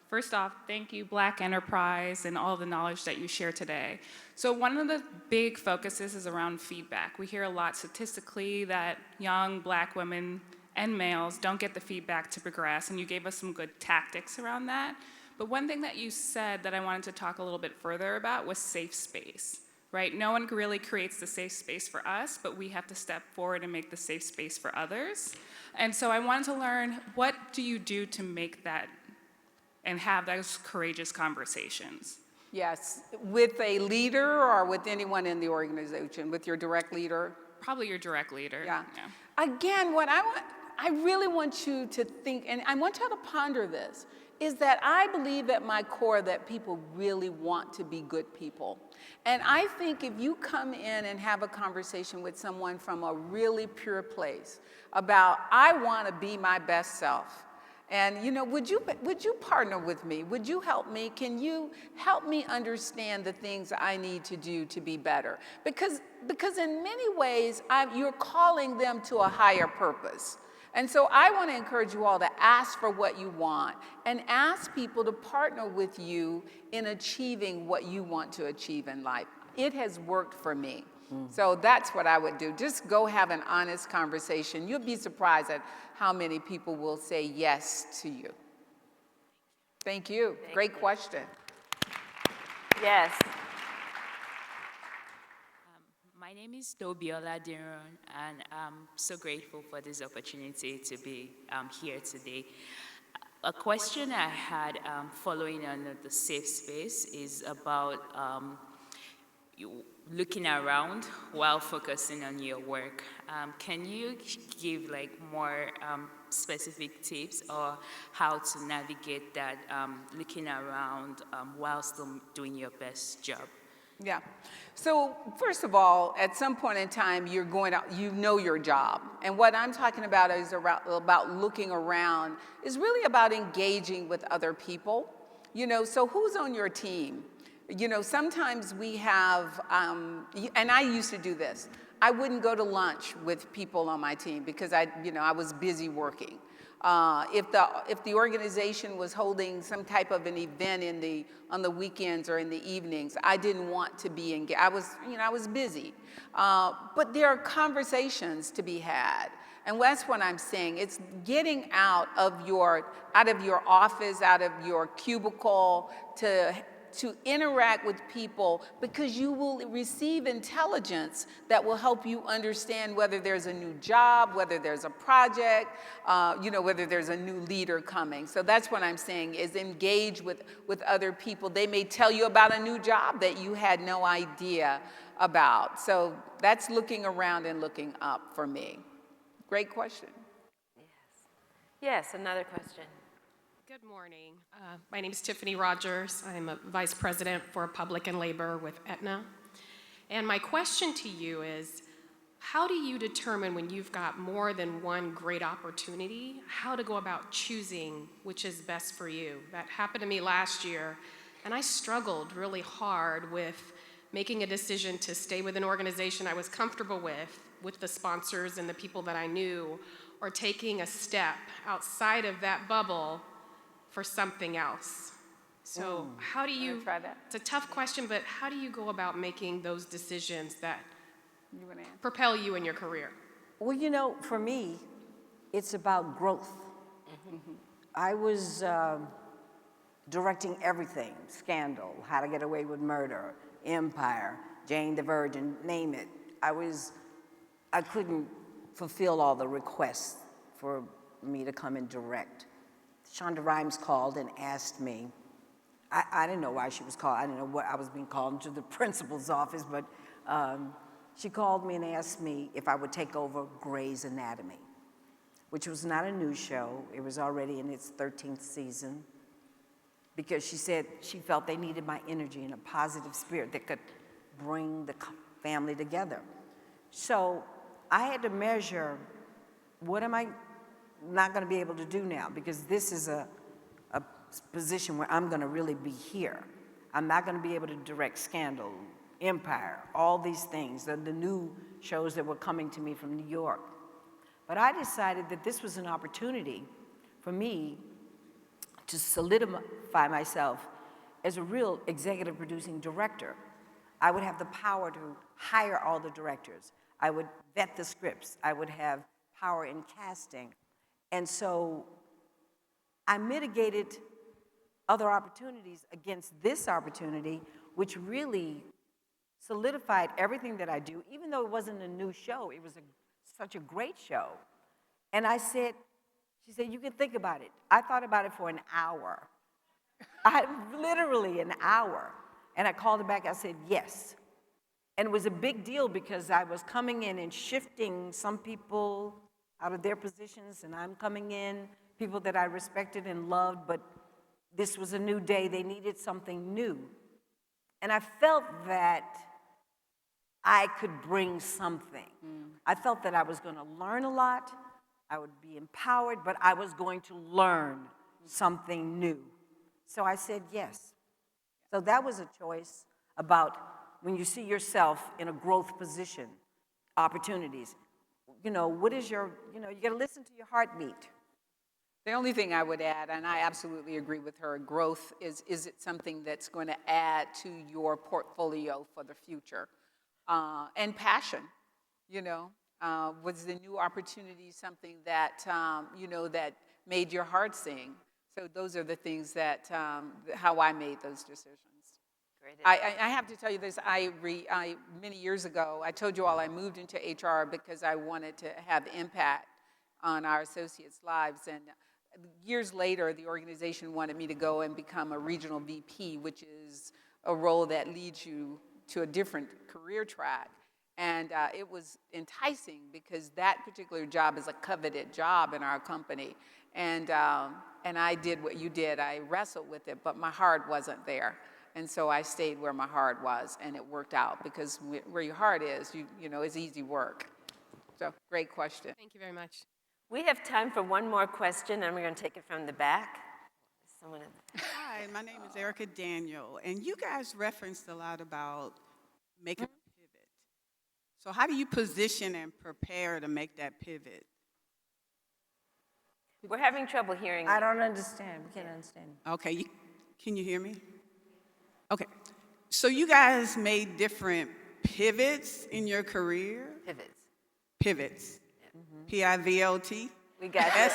first off, thank you, Black Enterprise, and all the knowledge that you share today. So one of the big focuses is around feedback. We hear a lot statistically that young Black women and males don't get the feedback to progress, and you gave us some good tactics around that. But one thing that you said that I wanted to talk a little bit further about was safe space, right? No one really creates the safe space for us, but we have to step forward and make the safe space for others. And so I wanted to learn, what do you do to make that and have those courageous conversations? Yes, with a leader or with anyone in the organization, with your direct leader? Probably your direct leader. Yeah. Again, what I really want you to think, and I want you to ponder this, is that I believe at my core that people really want to be good people. And I think if you come in and have a conversation with someone from a really pure place about, I want to be my best self, and would you partner with me? Would you help me? Can you help me understand the things I need to do to be better? Because in many ways, you're calling them to a higher purpose. And so I want to encourage you all to ask for what you want and ask people to partner with you in achieving what you want to achieve in life. It has worked for me. So that's what I would do. Just go have an honest conversation. You'll be surprised at how many people will say yes to you. Thank you. Great question. Yes. My name is Tobiola Diron, and I'm so grateful for this opportunity to be here today. A question I had following on the safe space is about looking around while focusing on your work. Can you give more specific tips or how to navigate that looking around while still doing your best job? Yeah. So first of all, at some point in time, you know your job. And what I'm talking about is about looking around, is really about engaging with other people. So who's on your team? Sometimes we have, and I used to do this. I wouldn't go to lunch with people on my team because I was busy working. If the organization was holding some type of an event on the weekends or in the evenings, I didn't want to be engaged. I was busy. But there are conversations to be had. And that's what I'm saying. It's getting out of your office, out of your cubicle to interact with people, because you will receive intelligence that will help you understand whether there's a new job, whether there's a project, whether there's a new leader coming. So that's what I'm saying, is engage with other people. They may tell you about a new job that you had no idea about. So that's looking around and looking up for me. Great question. Yes, another question. Good morning. My name is Tiffany Rogers. I'm a vice president for public and labor with Aetna. And my question to you is, how do you determine when you've got more than one great opportunity, how to go about choosing which is best for you? That happened to me last year, and I struggled really hard with making a decision to stay with an organization I was comfortable with the sponsors and the people that I knew, or taking a step outside of that bubble for something else. So how do you, try that? It's a tough question, but how do you go about making those decisions that propel you in your career? Well, for me, it's about growth. I was directing everything: Scandal, How to Get Away with Murder, Empire, Jane the Virgin, name it. I couldn't fulfill all the requests for me to come and direct. Shonda Rhimes called and asked me. I didn't know why she was called. I didn't know what I was being called into the principal's office, but she called me and asked me if I would take over Grey's Anatomy, which was not a new show. It was already in its 13th season, because she said she felt they needed my energy and a positive spirit that could bring the family together. So I had to measure, what am I not going to be able to do now, because this is a position where I'm going to really be here. I'm not going to be able to direct Scandal, Empire, all these things, the new shows that were coming to me from New York. But I decided that this was an opportunity for me to solidify myself as a real executive producing director. I would have the power to hire all the directors. I would vet the scripts. I would have power in casting. And so I mitigated other opportunities against this opportunity, which really solidified everything that I do. Even though it wasn't a new show, it was such a great show. And she said, you can think about it. I thought about it for an hour. Literally an hour. And I called her back, I said, yes. And it was a big deal because I was coming in and shifting some people out of their positions, and I'm coming in, people that I respected and loved, but this was a new day, they needed something new. And I felt that I could bring something. I felt that I was going to learn a lot, I would be empowered, but I was going to learn something new. So I said yes. So that was a choice about when you see yourself in a growth position, opportunities. What is you got to listen to your heartbeat. The only thing I would add, and I absolutely agree with her, growth is it something that's going to add to your portfolio for the future? And passion, was the new opportunity something that, that made your heart sing? So those are the things that, how I made those decisions. Great. I have to tell you this, many years ago, I told you all I moved into HR because I wanted to have impact on our associates' lives. And years later, the organization wanted me to go and become a regional VP, which is a role that leads you to a different career track. And it was enticing because that particular job is a coveted job in our company. And I did what you did. I wrestled with it, but my heart wasn't there. And so I stayed where my heart was, and it worked out because where your heart is, it's easy work. So, great question. Thank you very much. We have time for one more question, and we're going to take it from the back. Someone in Hi, my name is Erica Daniel, and you guys referenced a lot about making a pivot. So how do you position and prepare to make that pivot? We're having trouble hearing. I don't understand. We can't understand. Okay, can you hear me? Okay, so you guys made different pivots in your career? Pivots. P-I-V-O-T? We got it.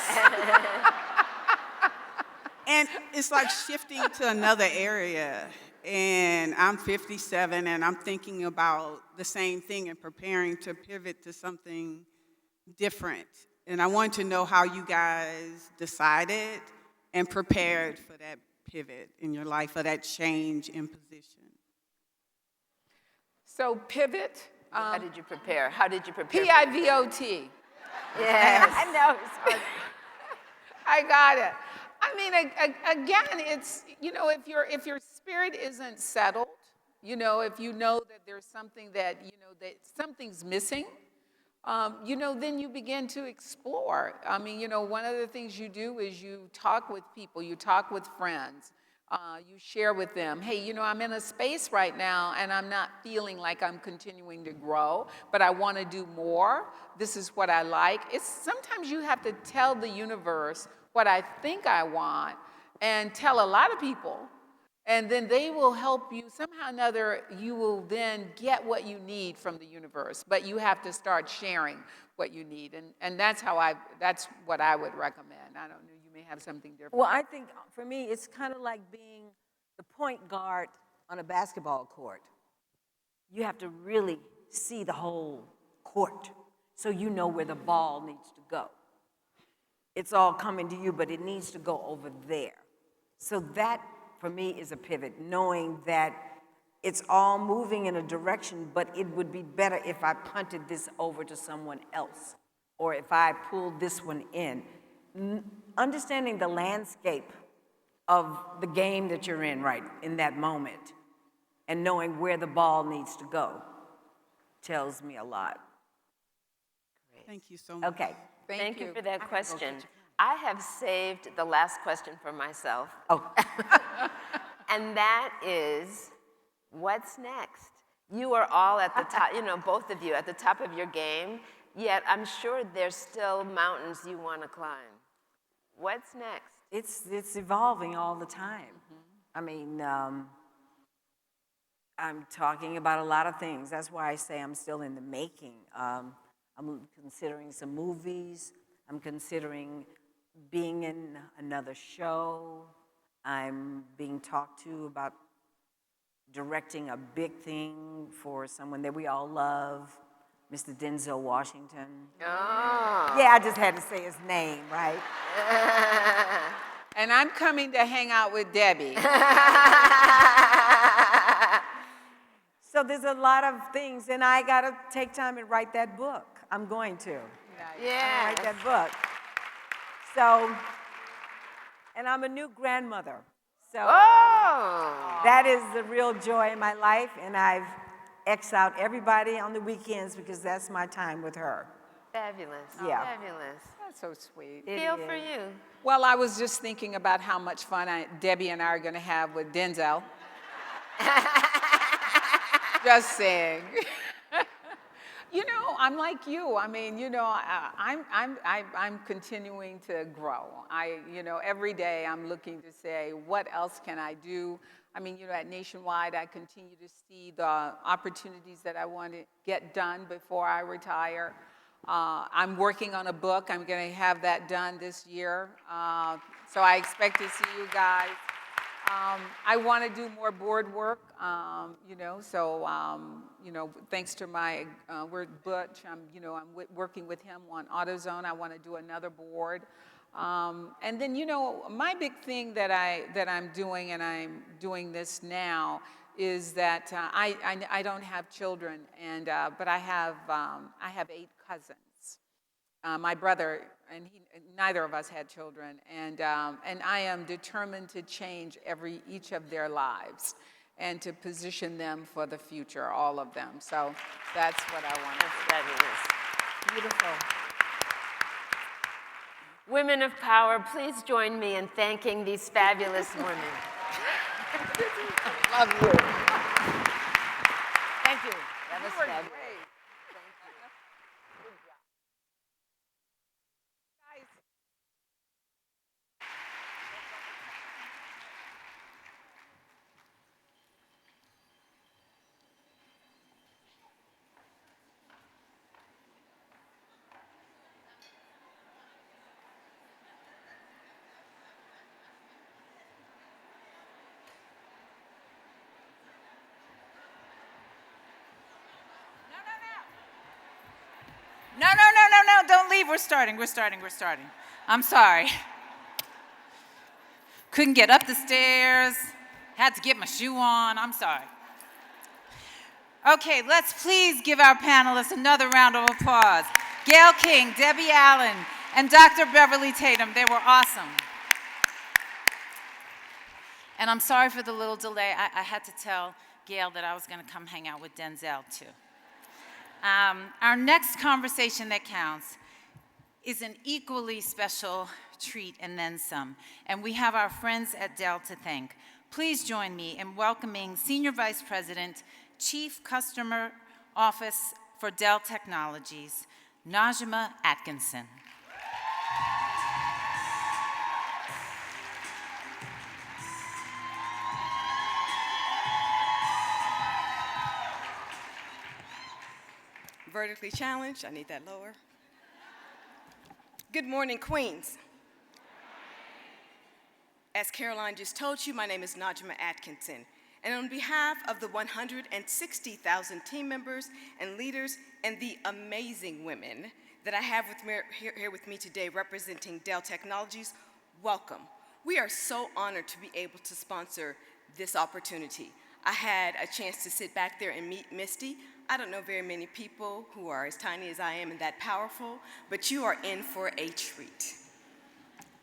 And it's like shifting to another area. And I'm 57, and I'm thinking about the same thing and preparing to pivot to something different. And I want to know how you guys decided and prepared for that pivot in your life, for that change in position. So pivot. How did you prepare? How did you prepare? P-I-V-O-T. Yes. I know. It's hard. I got it. I mean, again, it's, if your spirit isn't settled, if you know that there's something that, that something's missing, then you begin to explore. I mean, one of the things you do is you talk with people, you talk with friends, you share with them, hey, I'm in a space right now and I'm not feeling like I'm continuing to grow, but I want to do more. This is what I like. Sometimes you have to tell the universe what I think I want and tell a lot of people, and then they will help you somehow or another. You will then get what you need from the universe, but you have to start sharing what you need, and that's what I would recommend. I don't know, you may have something different. Well, I think for me, it's kind of like being the point guard on a basketball court. You have to really see the whole court so you know where the ball needs to go. It's all coming to you, but it needs to go over there. So that, for me, is a pivot, knowing that it's all moving in a direction, but it would be better if I punted this over to someone else, or if I pulled this one in. Understanding the landscape of the game that you're in right in that moment, and knowing where the ball needs to go, tells me a lot. Thank you so much. Okay. Thank you for that question. I have saved the last question for myself. Oh. And that is, what's next? You are all at the top, both of you at the top of your game, yet I'm sure there's still mountains you want to climb. What's next? It's evolving all the time. I mean, I'm talking about a lot of things. That's why I say I'm still in the making. I'm considering some movies. I'm considering being in another show. I'm being talked to about directing a big thing for someone that we all love, Mr. Denzel Washington. Oh. Yeah, I just had to say his name, right? And I'm coming to hang out with Debbie. So there's a lot of things, and I got to take time and write that book. I'm going to. Yeah. Write that book. So, and I'm a new grandmother. So Oh! that is the real joy in my life, and I've X'd out everybody on the weekends because that's my time with her. Fabulous. Yeah. Fabulous. That's so sweet. Gale, for you. Well, I was just thinking about how much fun Debbie and I are going to have with Denzel. Just saying. You know, I'm like you. I mean, you know, I'm continuing to grow. You know, every day I'm looking to say, what else can I do? I mean, you know, at Nationwide, I continue to see the opportunities that I want to get done before I retire. I'm working on a book. I'm going to have that done this year. So I expect to see you guys. I want to do more board work, you know, so, you know, thanks to my, we're Butch, you know, I'm working with him on AutoZone. I want to do another board. And then, you know, my big thing that I'm doing, and I'm doing this now, is that I don't have children, and, but I have 8 cousins. My brother, and neither of us had children, and I am determined to change each of their lives and to position them for the future, all of them. So that's what I want to do. Fabulous. Beautiful. Women of power, please join me in thanking these fabulous women. Love you. Thank you. That was fabulous. No, don't leave. We're starting. I'm sorry. Couldn't get up the stairs. Had to get my shoe on. I'm sorry. Okay, let's please give our panelists another round of applause. Gale King, Debbie Allen, and Dr. Beverly Tatum. They were awesome. And I'm sorry for the little delay. I had to tell Gale that I was going to come hang out with Denzel, too. Our next conversation that counts is an equally special treat and then some. And we have our friends at Dell to thank. Please join me in welcoming Senior Vice President, Chief Customer Office for Dell Technologies, Najma Atkinson. Vertically challenged, I need that lower. Good morning, Queens. As Caroline just told you, my name is Najma Atkinson, and on behalf of the 160,000 team members and leaders and the amazing women that I have here with me today representing Dell Technologies, welcome. We are so honored to be able to sponsor this opportunity. I had a chance to sit back there and meet Misty. I don't know very many people who are as tiny as I am and that powerful, but you are in for a treat.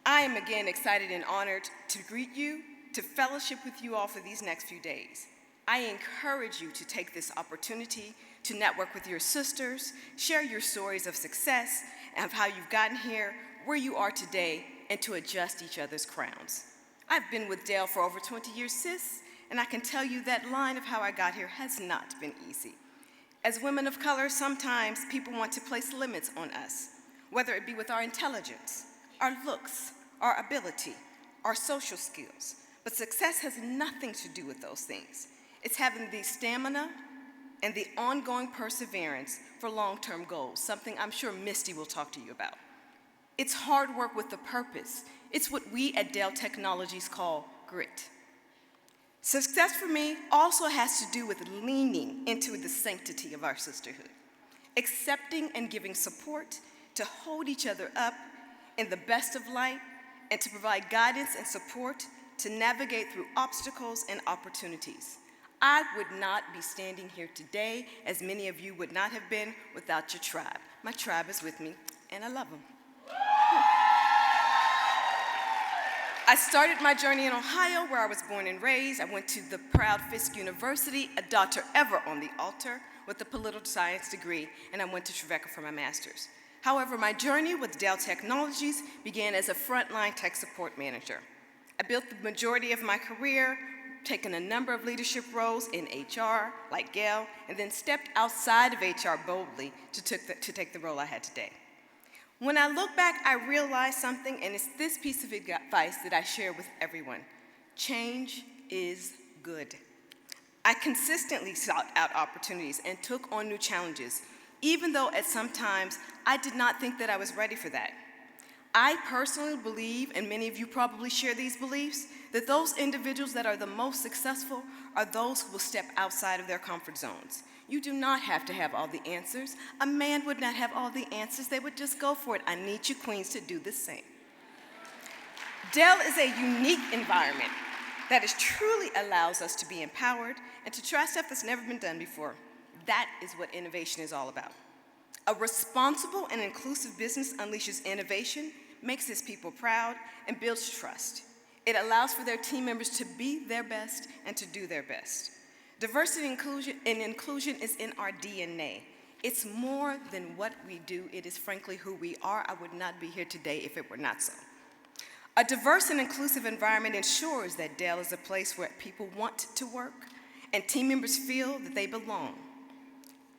I am again excited and honored to greet you, to fellowship with you all for these next few days. I encourage you to take this opportunity to network with your sisters, share your stories of success and of how you've gotten here, where you are today, and to adjust each other's crowns. I've been with Dell for over 20 years, sis, and I can tell you that line of how I got here has not been easy. As women of color, sometimes people want to place limits on us, whether it be with our intelligence, our looks, our ability, our social skills. But success has nothing to do with those things. It's having the stamina and the ongoing perseverance for long-term goals, something I'm sure Misty will talk to you about. It's hard work with a purpose. It's what we at Dell Technologies call grit. Success for me also has to do with leaning into the sanctity of our sisterhood, accepting and giving support to hold each other up in the best of light and to provide guidance and support to navigate through obstacles and opportunities. I would not be standing here today, as many of you would not have been, without your tribe. My tribe is with me, and I love them. I started my journey in Ohio, where I was born and raised. I went to the proud Fisk University, a daughter ever on the altar, with a political science degree, and I went to Trevecca for my master's. However, my journey with Dell Technologies began as a frontline tech support manager. I built the majority of my career, taken a number of leadership roles in HR, like Gale, and then stepped outside of HR boldly to take the role I had today. When I look back, I realized something, and it's this piece of advice that I share with everyone. Change is good. I consistently sought out opportunities and took on new challenges, even though at some times I did not think that I was ready for that. I personally believe, and many of you probably share these beliefs, that those individuals that are the most successful are those who will step outside of their comfort zones. You do not have to have all the answers. A man would not have all the answers. They would just go for it. I need you queens to do the same. Dell is a unique environment that truly allows us to be empowered and to try stuff that's never been done before. That is what innovation is all about. A responsible and inclusive business unleashes innovation, makes its people proud, and builds trust. It allows for their team members to be their best and to do their best. Diversity and inclusion is in our DNA. It's more than what we do. It is frankly who we are. I would not be here today if it were not so. A diverse and inclusive environment ensures that Dell is a place where people want to work and team members feel that they belong.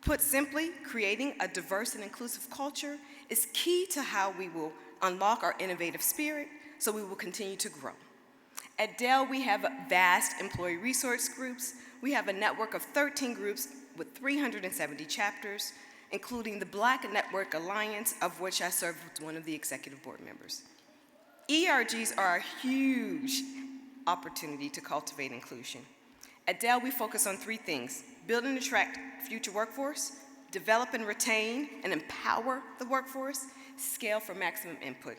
Put simply, creating a diverse and inclusive culture is key to how we will unlock our innovative spirit, so we will continue to grow. At Dell, we have vast employee resource groups. We have a network of 13 groups with 370 chapters, including the Black Network Alliance, of which I serve as one of the executive board members. ERGs are a huge opportunity to cultivate inclusion. At Dell, we focus on three things: build and attract future workforce, develop and retain and empower the workforce, scale for maximum input.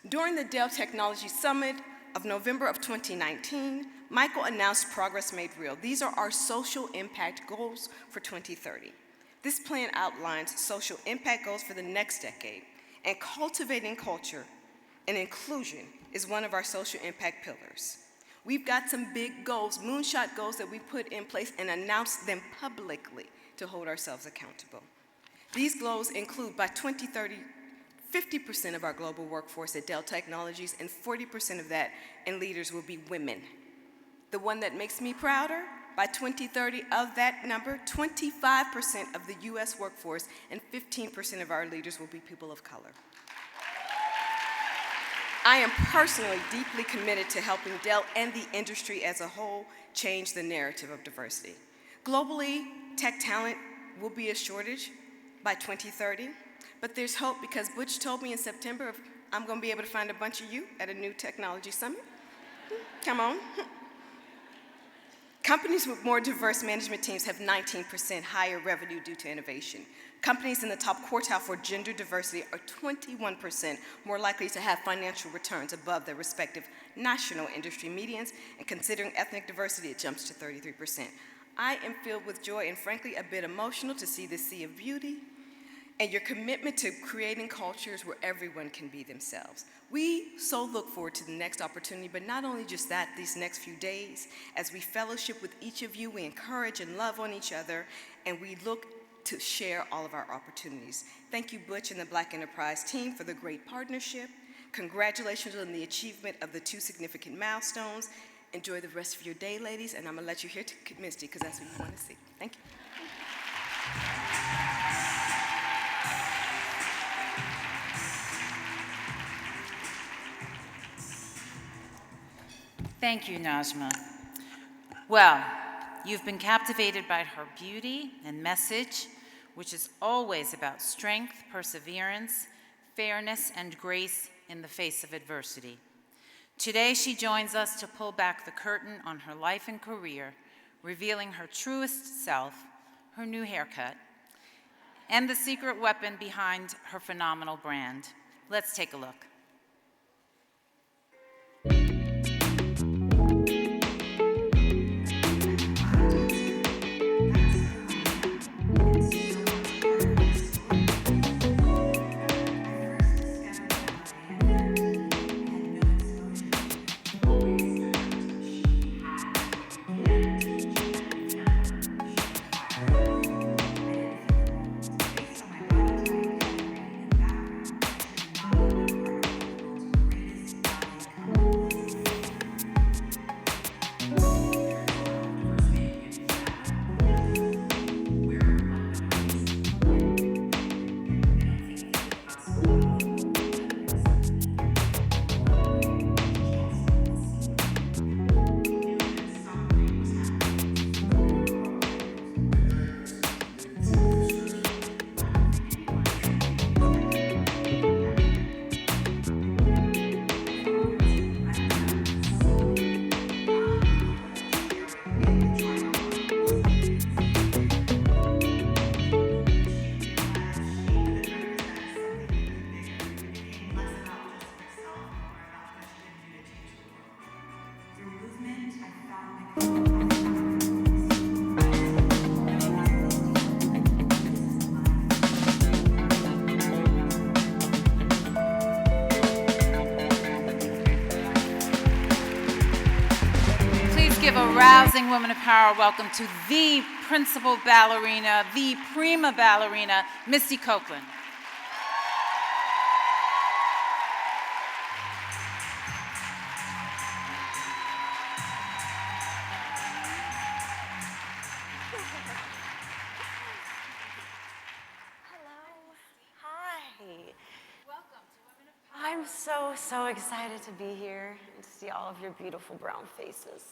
During the Dell Technology Summit of November of 2019, Michael announced Progress Made Real. These are our social impact goals for 2030. This plan outlines social impact goals for the next decade, and cultivating culture and inclusion is one of our social impact pillars. We've got some big goals, moonshot goals that we put in place and announced them publicly to hold ourselves accountable. These goals include, by 2030, 50% of our global workforce at Dell Technologies, and 40% of that in leaders will be women. The one that makes me prouder, by 2030, of that number, 25% of the US workforce and 15% of our leaders will be people of color. I am personally deeply committed to helping Dell and the industry as a whole change the narrative of diversity. Globally, tech talent will be a shortage by 2030, but there's hope, because Butch told me in September I'm going to be able to find a bunch of you at a new technology summit. Come on. Companies with more diverse management teams have 19% higher revenue due to innovation. Companies in the top quartile for gender diversity are 21% more likely to have financial returns above their respective national industry medians, and considering ethnic diversity, it jumps to 33%. I am filled with joy and frankly a bit emotional to see this sea of beauty and your commitment to creating cultures where everyone can be themselves. We so look forward to the next opportunity, but not only just that, these next few days, as we fellowship with each of you, we encourage and love on each other, and we look to share all of our opportunities. Thank you, Butch and the Black Enterprise team, for the great partnership. Congratulations on the achievement of the 2 significant milestones. Enjoy the rest of your day, ladies, and I'm gonna let you hear to Misty, because that's what you want to see. Thank you. Thank you, Najma. Well, you've been captivated by her beauty and message, which is always about strength, perseverance, fairness, and grace in the face of adversity. Today, she joins us to pull back the curtain on her life and career, revealing her truest self, her new haircut, and the secret weapon behind her phenomenal brand. Let's take a look. Rising Women of Power welcome to the principal ballerina, the prima ballerina, Misty Copeland. I'm so excited to be here and to see all of your beautiful brown faces.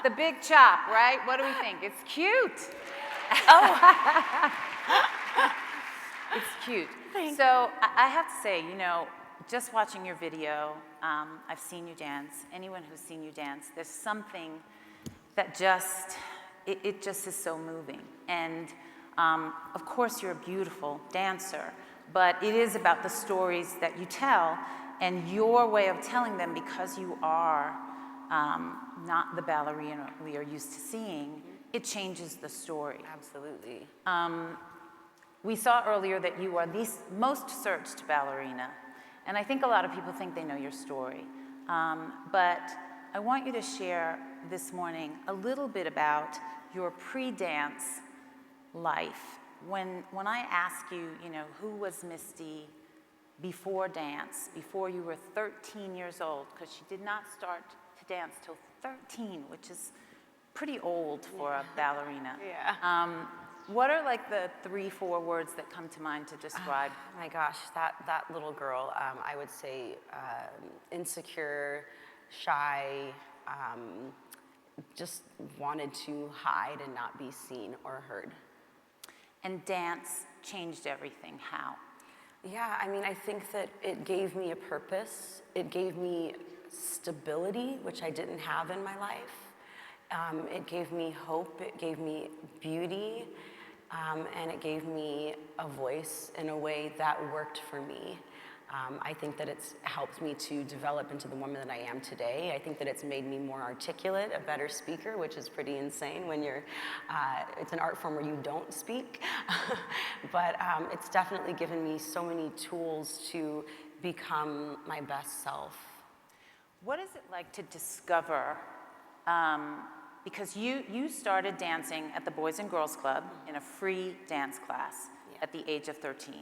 The big chop, right? What do we think? It's cute. Oh. It's cute. So I have to say, you know, just watching your video, I've seen you dance. Anyone who's seen you dance, there's something that just, it just is so moving. And of course, you're a beautiful dancer. But it is about the stories that you tell and your way of telling them, because you are not the ballerina we are used to seeing. It changes the story. Absolutely. We saw earlier that you are the most searched ballerina. And I think a lot of people think they know your story. But I want you to share this morning a little bit about your pre-dance life. When I ask you, you know, who was Misty before dance, before you were 13 years old, because she did not start to dance till 13, which is pretty old for a ballerina. Yeah. What are like the 3-4 words that come to mind to describe? My gosh, that little girl, I would say insecure, shy, just wanted to hide and not be seen or heard. And dance changed everything. How? Yeah, I mean, I think that it gave me a purpose. It gave me stability, which I didn't have in my life. It gave me hope. It gave me beauty. And it gave me a voice in a way that worked for me. I think that it's helped me to develop into the woman that I am today. I think that it's made me more articulate, a better speaker, which is pretty insane when you're, it's an art form where you don't speak. But it's definitely given me so many tools to become my best self. What is it like to discover, because you started dancing at the Boys and Girls Club in a free dance class at the age of 13.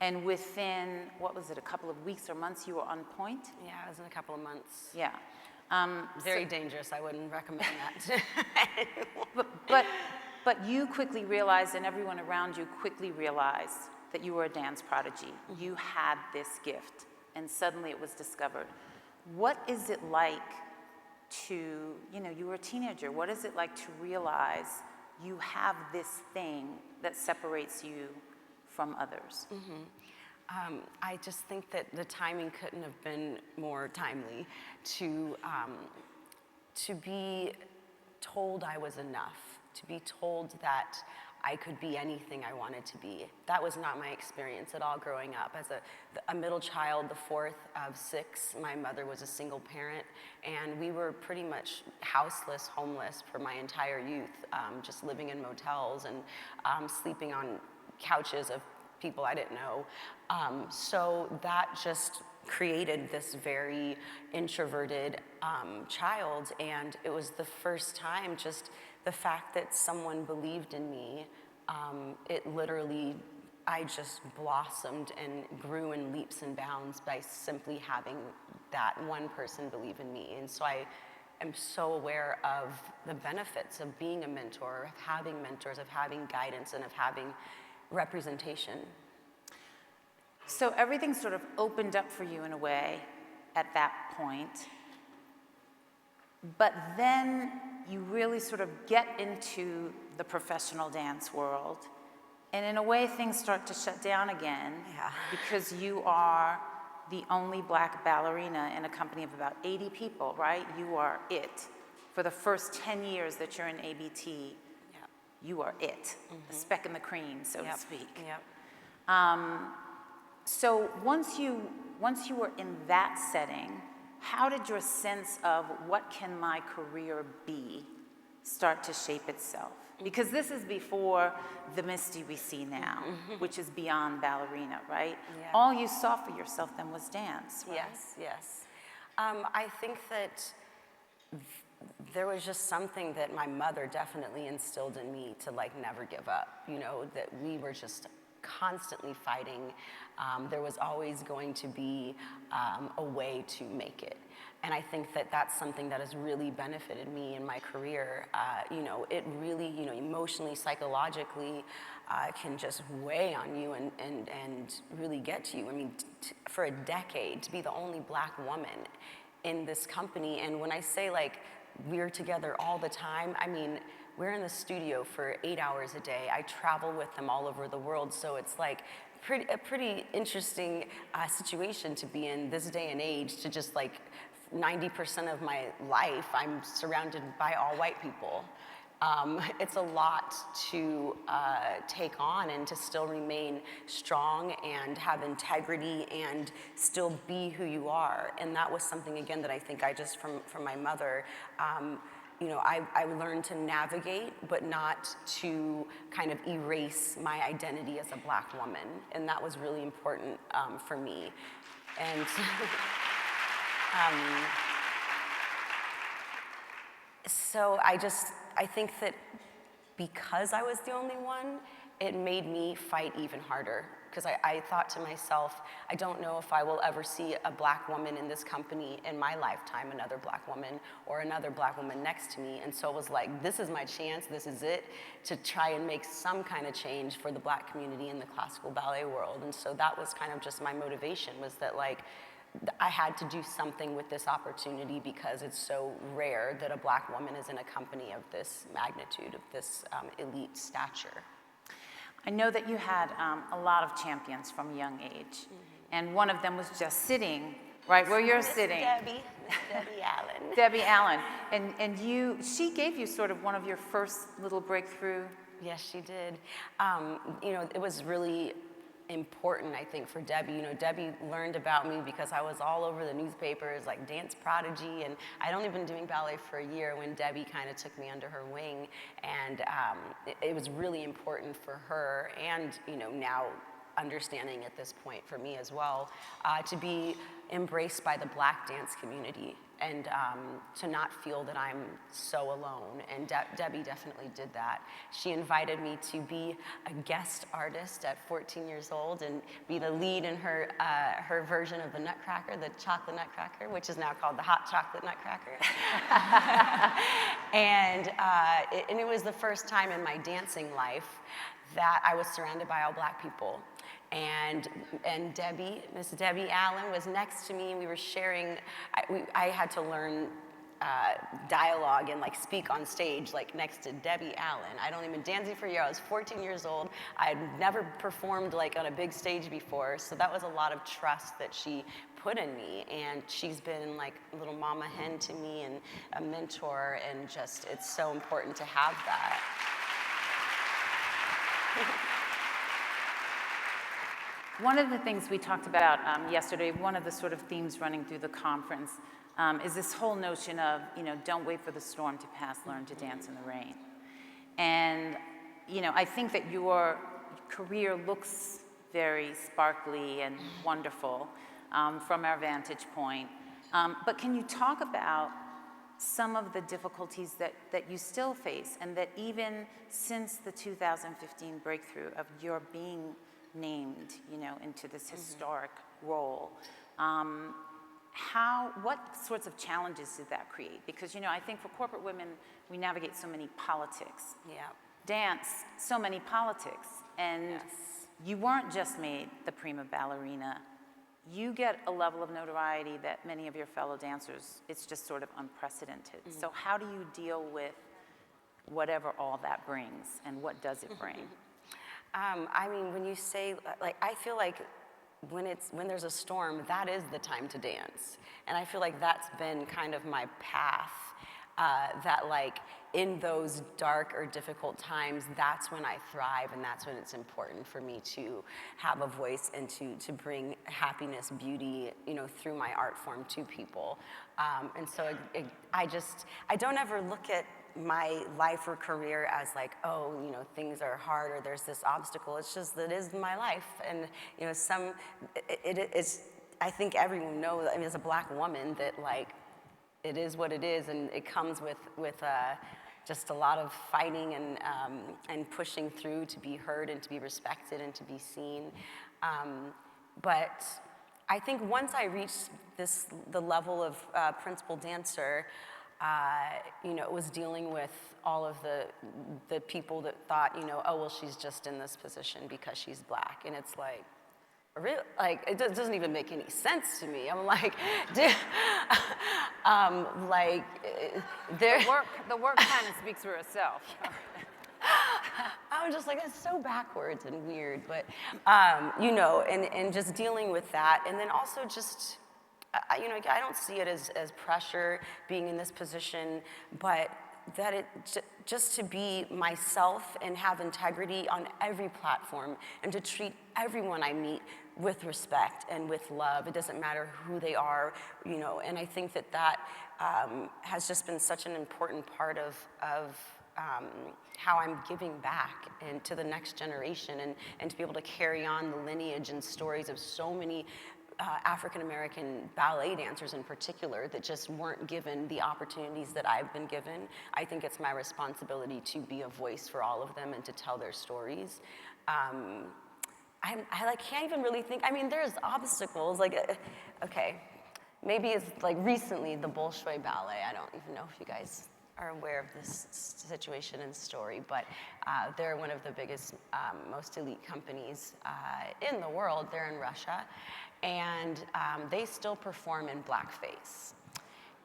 And within, what was it, a couple of weeks or months, you were on point? Yeah, it was in a couple of months. Yeah. Very dangerous. I wouldn't recommend that to anyone. But you quickly realized, and everyone around you quickly realized, that you were a dance prodigy. You had this gift, and suddenly it was discovered. What is it like to, you know, you were a teenager. What is it like to realize you have this thing that separates you from others? I just think that the timing couldn't have been more timely to be told I was enough, to be told that I could be anything I wanted to be. That was not my experience at all growing up. As a middle child, the fourth of 6, my mother was a single parent, and we were pretty much houseless, homeless for my entire youth, just living in motels and sleeping on couches of people I didn't know. So that just created this very introverted child, and it was the first time, just the fact that someone believed in me, it literally, I just blossomed and grew in leaps and bounds by simply having that one person believe in me. And so I am so aware of the benefits of being a mentor, of having mentors, of having guidance, and of having representation. So everything sort of opened up for you in a way at that point. But then you really sort of get into the professional dance world. And in a way, things start to shut down again. Yeah. Because you are the only Black ballerina in a company of about 80 people, right? You are it. For the first 10 years that you're in ABT, you are it. The speck in the cream, so to speak. So once you were in that setting, how did your sense of what can my career be start to shape itself? Because this is before the Misty we see now, which is beyond ballerina, right? Yeah. All you saw for yourself then was dance, right? Yes, yes. I think that there was just something that my mother definitely instilled in me to like never give up, you know, that we were just constantly fighting. There was always going to be a way to make it. And I think that that's something that has really benefited me in my career. You know, it really, you know, emotionally, psychologically, can just weigh on you and really get to you. I mean, for a decade, to be the only Black woman in this company, and when I say like, we're together all the time, I mean, we're in the studio for 8 hours a day. I travel with them all over the world, so it's like a pretty interesting situation to be in this day and age, to just like 90% of my life, I'm surrounded by all white people. It's a lot to take on and to still remain strong and have integrity and still be who you are. And that was something, again, that I think I just, from my mother, you know, I learned to navigate, but not to kind of erase my identity as a Black woman. And that was really important for me. And so I think that because I was the only one, it made me fight even harder. Because I thought to myself, I don't know if I will ever see a Black woman in this company in my lifetime, another Black woman, or another Black woman next to me. And so it was like, this is my chance, this is it, to try and make some kind of change for the Black community in the classical ballet world. And so that was kind of just my motivation, was that like, I had to do something with this opportunity because it's so rare that a Black woman is in a company of this magnitude, of this elite stature. I know that you had a lot of champions from a young age, and one of them was just sitting right where you're sitting. Debbie Allen. Debbie Allen, and she gave you sort of one of your first little breakthrough. Yes, she did. You know, it was really important, I think, for Debbie. You know, Debbie learned about me because I was all over the newspapers, like dance prodigy, and I'd only been doing ballet for a year when Debbie kind of took me under her wing, and it was really important for her, and, you know, now understanding at this point for me as well, to be embraced by the Black dance community, and to not feel that I'm so alone. And Debbie definitely did that. She invited me to be a guest artist at 14 years old and be the lead in her version of the Nutcracker, the chocolate Nutcracker, which is now called the hot chocolate Nutcracker. And it was the first time in my dancing life that I was surrounded by all Black people. And Debbie, Miss Debbie Allen, was next to me, and we were sharing. I had to learn dialogue and like speak on stage like next to Debbie Allen. I'd only been dancing for a year. I was 14 years old. I had never performed like on a big stage before, so that was a lot of trust that she put in me. And she's been like a little mama hen to me and a mentor, and just it's so important to have that. One of the things we talked about yesterday, one of the sort of themes running through the conference, is this whole notion of, you know, don't wait for the storm to pass, learn to dance in the rain. And, you know, I think that your career looks very sparkly and wonderful from our vantage point. But can you talk about some of the difficulties that you still face, and that even since the 2015 breakthrough of your being named, you know, into this historic role, what sorts of challenges did that create? Because, you know, I think for corporate women, we navigate so many politics. Yeah. Dance, so many politics. And yes. You weren't just made the prima ballerina. You get a level of notoriety that many of your fellow dancers, it's just sort of unprecedented. So how do you deal with whatever all that brings, and what does it bring? I mean, when you say, like, I feel like when there's a storm, that is the time to dance. And I feel like that's been kind of my path, that like in those dark or difficult times, that's when I thrive, and that's when it's important for me to have a voice and to bring happiness, beauty, you know, through my art form to people. And so I don't ever look at my life or career as like, oh, you know, things are hard or there's this obstacle. It's just that it is my life. And, you know, it's, I think everyone knows, I mean, as a Black woman, that like, it is what it is, and it comes with just a lot of fighting and pushing through to be heard and to be respected and to be seen. But I think once I reached the level of principal dancer, it was dealing with all of the people that thought, oh, well, she's just in this position because she's Black. And it's like, it doesn't even make any sense to me. I'm like, the work kind of speaks for itself. I was just like, that's so backwards and weird, but, and just dealing with that. And then also just, I don't see it as pressure being in this position, but that just to be myself and have integrity on every platform and to treat everyone I meet with respect and with love. It doesn't matter who they are, and I think that has just been such an important part of how I'm giving back and to the next generation and to be able to carry on the lineage and stories of so many African-American ballet dancers in particular that just weren't given the opportunities that I've been given. I think it's my responsibility to be a voice for all of them and to tell their stories. I can't even really think, there's obstacles, okay, maybe it's recently the Bolshoi Ballet. I don't even know if you guys are aware of this situation and story, but they're one of the biggest, most elite companies in the world. They're in Russia, and they still perform in blackface.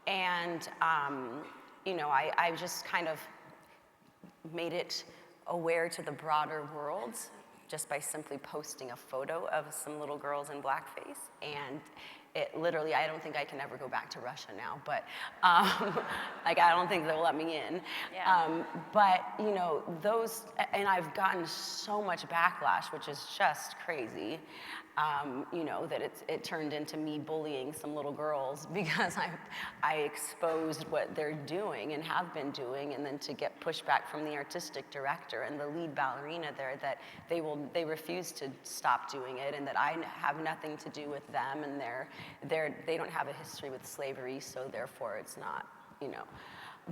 And, I just kind of made it aware to the broader world just by simply posting a photo of some little girls in blackface. And it literally, I don't think I can ever go back to Russia now, but I don't think they'll let me in. Yeah. But those, and I've gotten so much backlash, which is just crazy, that it turned into me bullying some little girls because I exposed what they're doing and have been doing, and then to get pushback from the artistic director and the lead ballerina there that they refuse to stop doing it, and that I have nothing to do with them, and they don't have a history with slavery, so therefore it's not,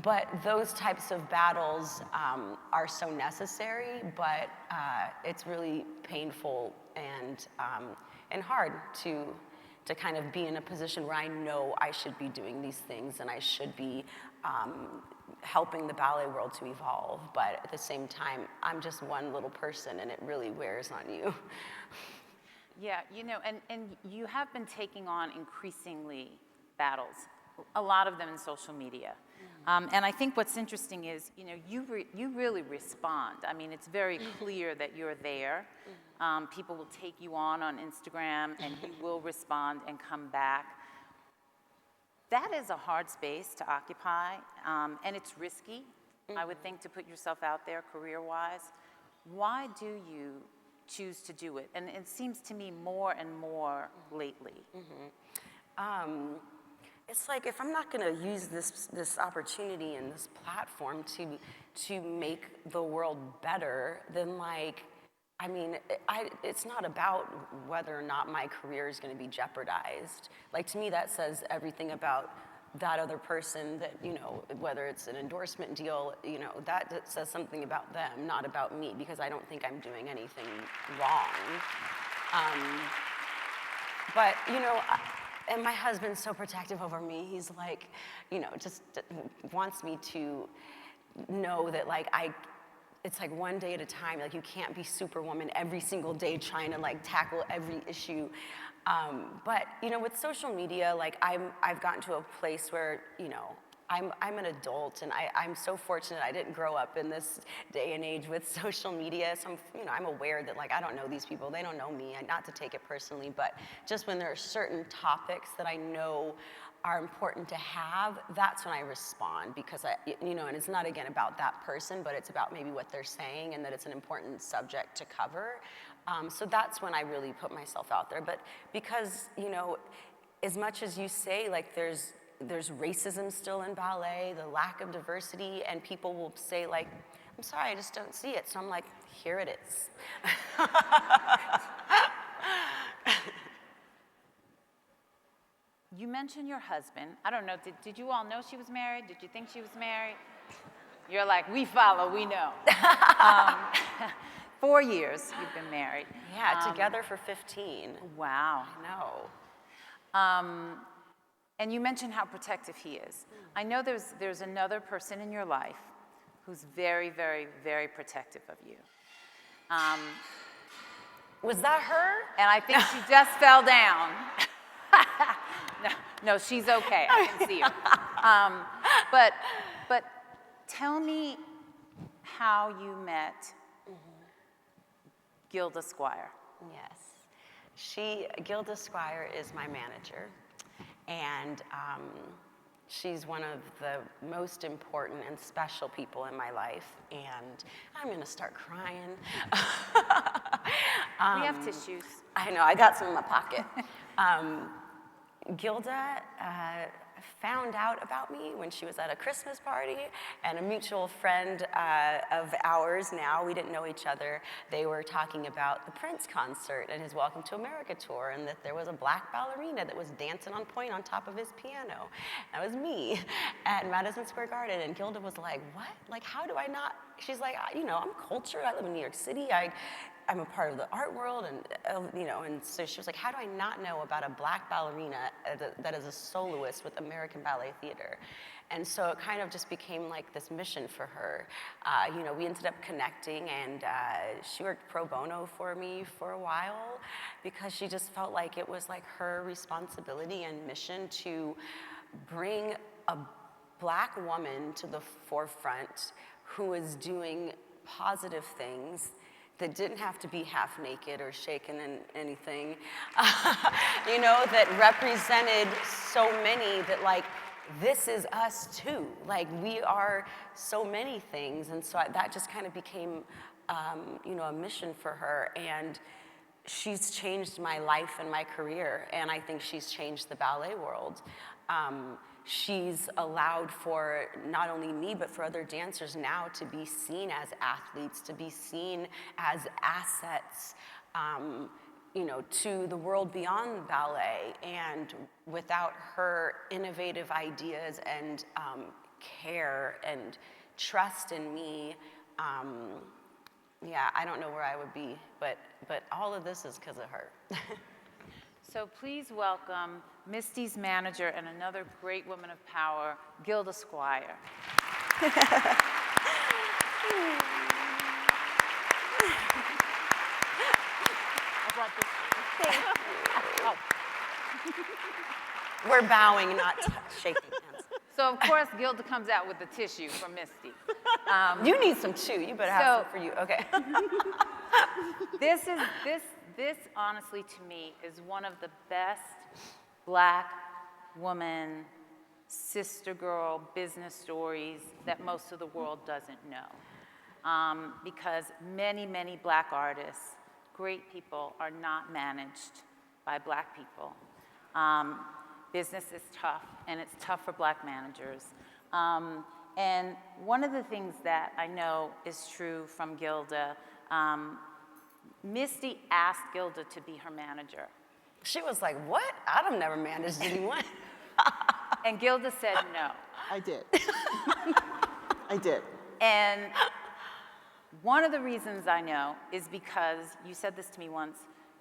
But those types of battles are so necessary, but it's really painful and hard to kind of be in a position where I know I should be doing these things and I should be helping the ballet world to evolve. But at the same time, I'm just one little person, and it really wears on you. Yeah, and you have been taking on increasingly battles, a lot of them in social media. And I think what's interesting is, you really respond. It's very clear that you're there. People will take you on Instagram, and you will respond and come back. That is a hard space to occupy, and it's risky, I would think, to put yourself out there career-wise. Why do you choose to do it? And it seems to me more and more lately. It's like, if I'm not going to use this opportunity and this platform to make the world better, then it's not about whether or not my career is going to be jeopardized. To me, that says everything about that other person, that, whether it's an endorsement deal, that says something about them, not about me, because I don't think I'm doing anything wrong. But, and my husband's so protective over me. He's like, just wants me to know that, it's one day at a time. You can't be Superwoman every single day trying to tackle every issue. But with social media, I've gotten to a place where I'm an adult, and I'm so fortunate I didn't grow up in this day and age with social media. So I'm aware that I don't know these people, they don't know me, and not to take it personally, but just when there are certain topics that I know are important to have, that's when I respond, because and it's not again about that person, but it's about maybe what they're saying and that it's an important subject to cover. So that's when I really put myself out there. But because, as much as you say, there's racism still in ballet, the lack of diversity, and people will say I'm sorry, I just don't see it. So I'm like, here it is. you mentioned your husband. I don't know, did you all know she was married? Did you think she was married? You're like, we follow, we know. 4 years you've been married. Yeah, together for 15. Wow. I know. And you mentioned how protective he is. I know there's another person in your life who's very, very, very protective of you. Was that her? And I think she just fell down. No, she's okay. I can see her. But tell me how you met Gilda Squire. Yes. Gilda Squire is my manager, and she's one of the most important and special people in my life, and I'm gonna start crying. We have tissues. I know, I got some in my pocket. Gilda found out about me when she was at a Christmas party, and a mutual friend of ours now, we didn't know each other, they were talking about the Prince concert and his Welcome to America tour, and that there was a black ballerina that was dancing on point on top of his piano. That was me at Madison Square Garden, and Gilda was like, what? Like, how do I not? She's like, you know, I'm cultured, I live in New York City, I'm a part of the art world, and you know, and so she was like, how do I not know about a black ballerina that is a soloist with American Ballet Theater? And so it kind of just became like this mission for her. You know, we ended up connecting, and she worked pro bono for me for a while because she just felt like it was like her responsibility and mission to bring a black woman to the forefront who is doing positive things that didn't have to be half naked or shaken in anything, you know, that represented so many that like, this is us too. Like, we are so many things. And so that just kind of became, you know, a mission for her. And she's changed my life and my career. And I think she's changed the ballet world. She's allowed for not only me, but for other dancers now to be seen as athletes, to be seen as assets, you know, to the world beyond ballet. And without her innovative ideas and care and trust in me, yeah, I don't know where I would be, but all of this is because of her. So please welcome Misty's manager and another great woman of power, Gilda Squire. I brought this. We're bowing, not shaking hands. So of course, Gilda comes out with the tissue for Misty. You need some too. You better have some for you. Okay. This honestly to me is one of the best black woman, sister girl business stories that most of the world doesn't know. Because many, many black artists, great people, are not managed by black people. Business is tough, and it's tough for black managers. And one of the things that I know is true from Gilda, Misty asked Gilda to be her manager. She was like, what? I've never managed anyone. And Gilda said no. I did. I did. And one of the reasons I know is because, you said this to me once,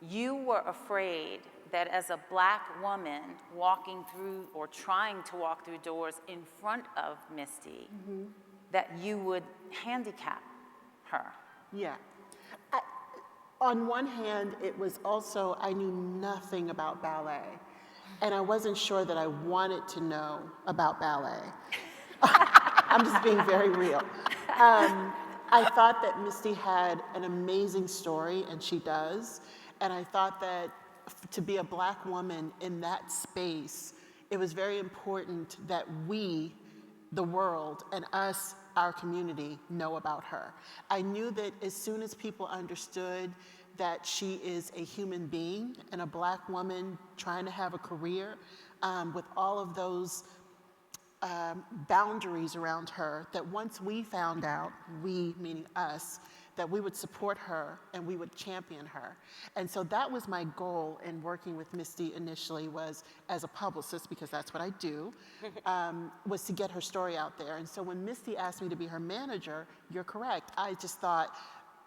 you were afraid that as a black woman walking through or trying to walk through doors in front of Misty, that you would handicap her. Yeah. On one hand, it was also, I knew nothing about ballet, and I wasn't sure that I wanted to know about ballet. I'm just being very real. I thought that Misty had an amazing story, and she does, and I thought that to be a black woman in that space, it was very important that we, the world, and us, our community, know about her. I knew that as soon as people understood that she is a human being and a black woman trying to have a career with all of those boundaries around her, that once we found out, we meaning us, that we would support her and we would champion her. And so that was my goal in working with Misty initially, was as a publicist, because that's what I do, was to get her story out there. And so when Misty asked me to be her manager, you're correct. I just thought,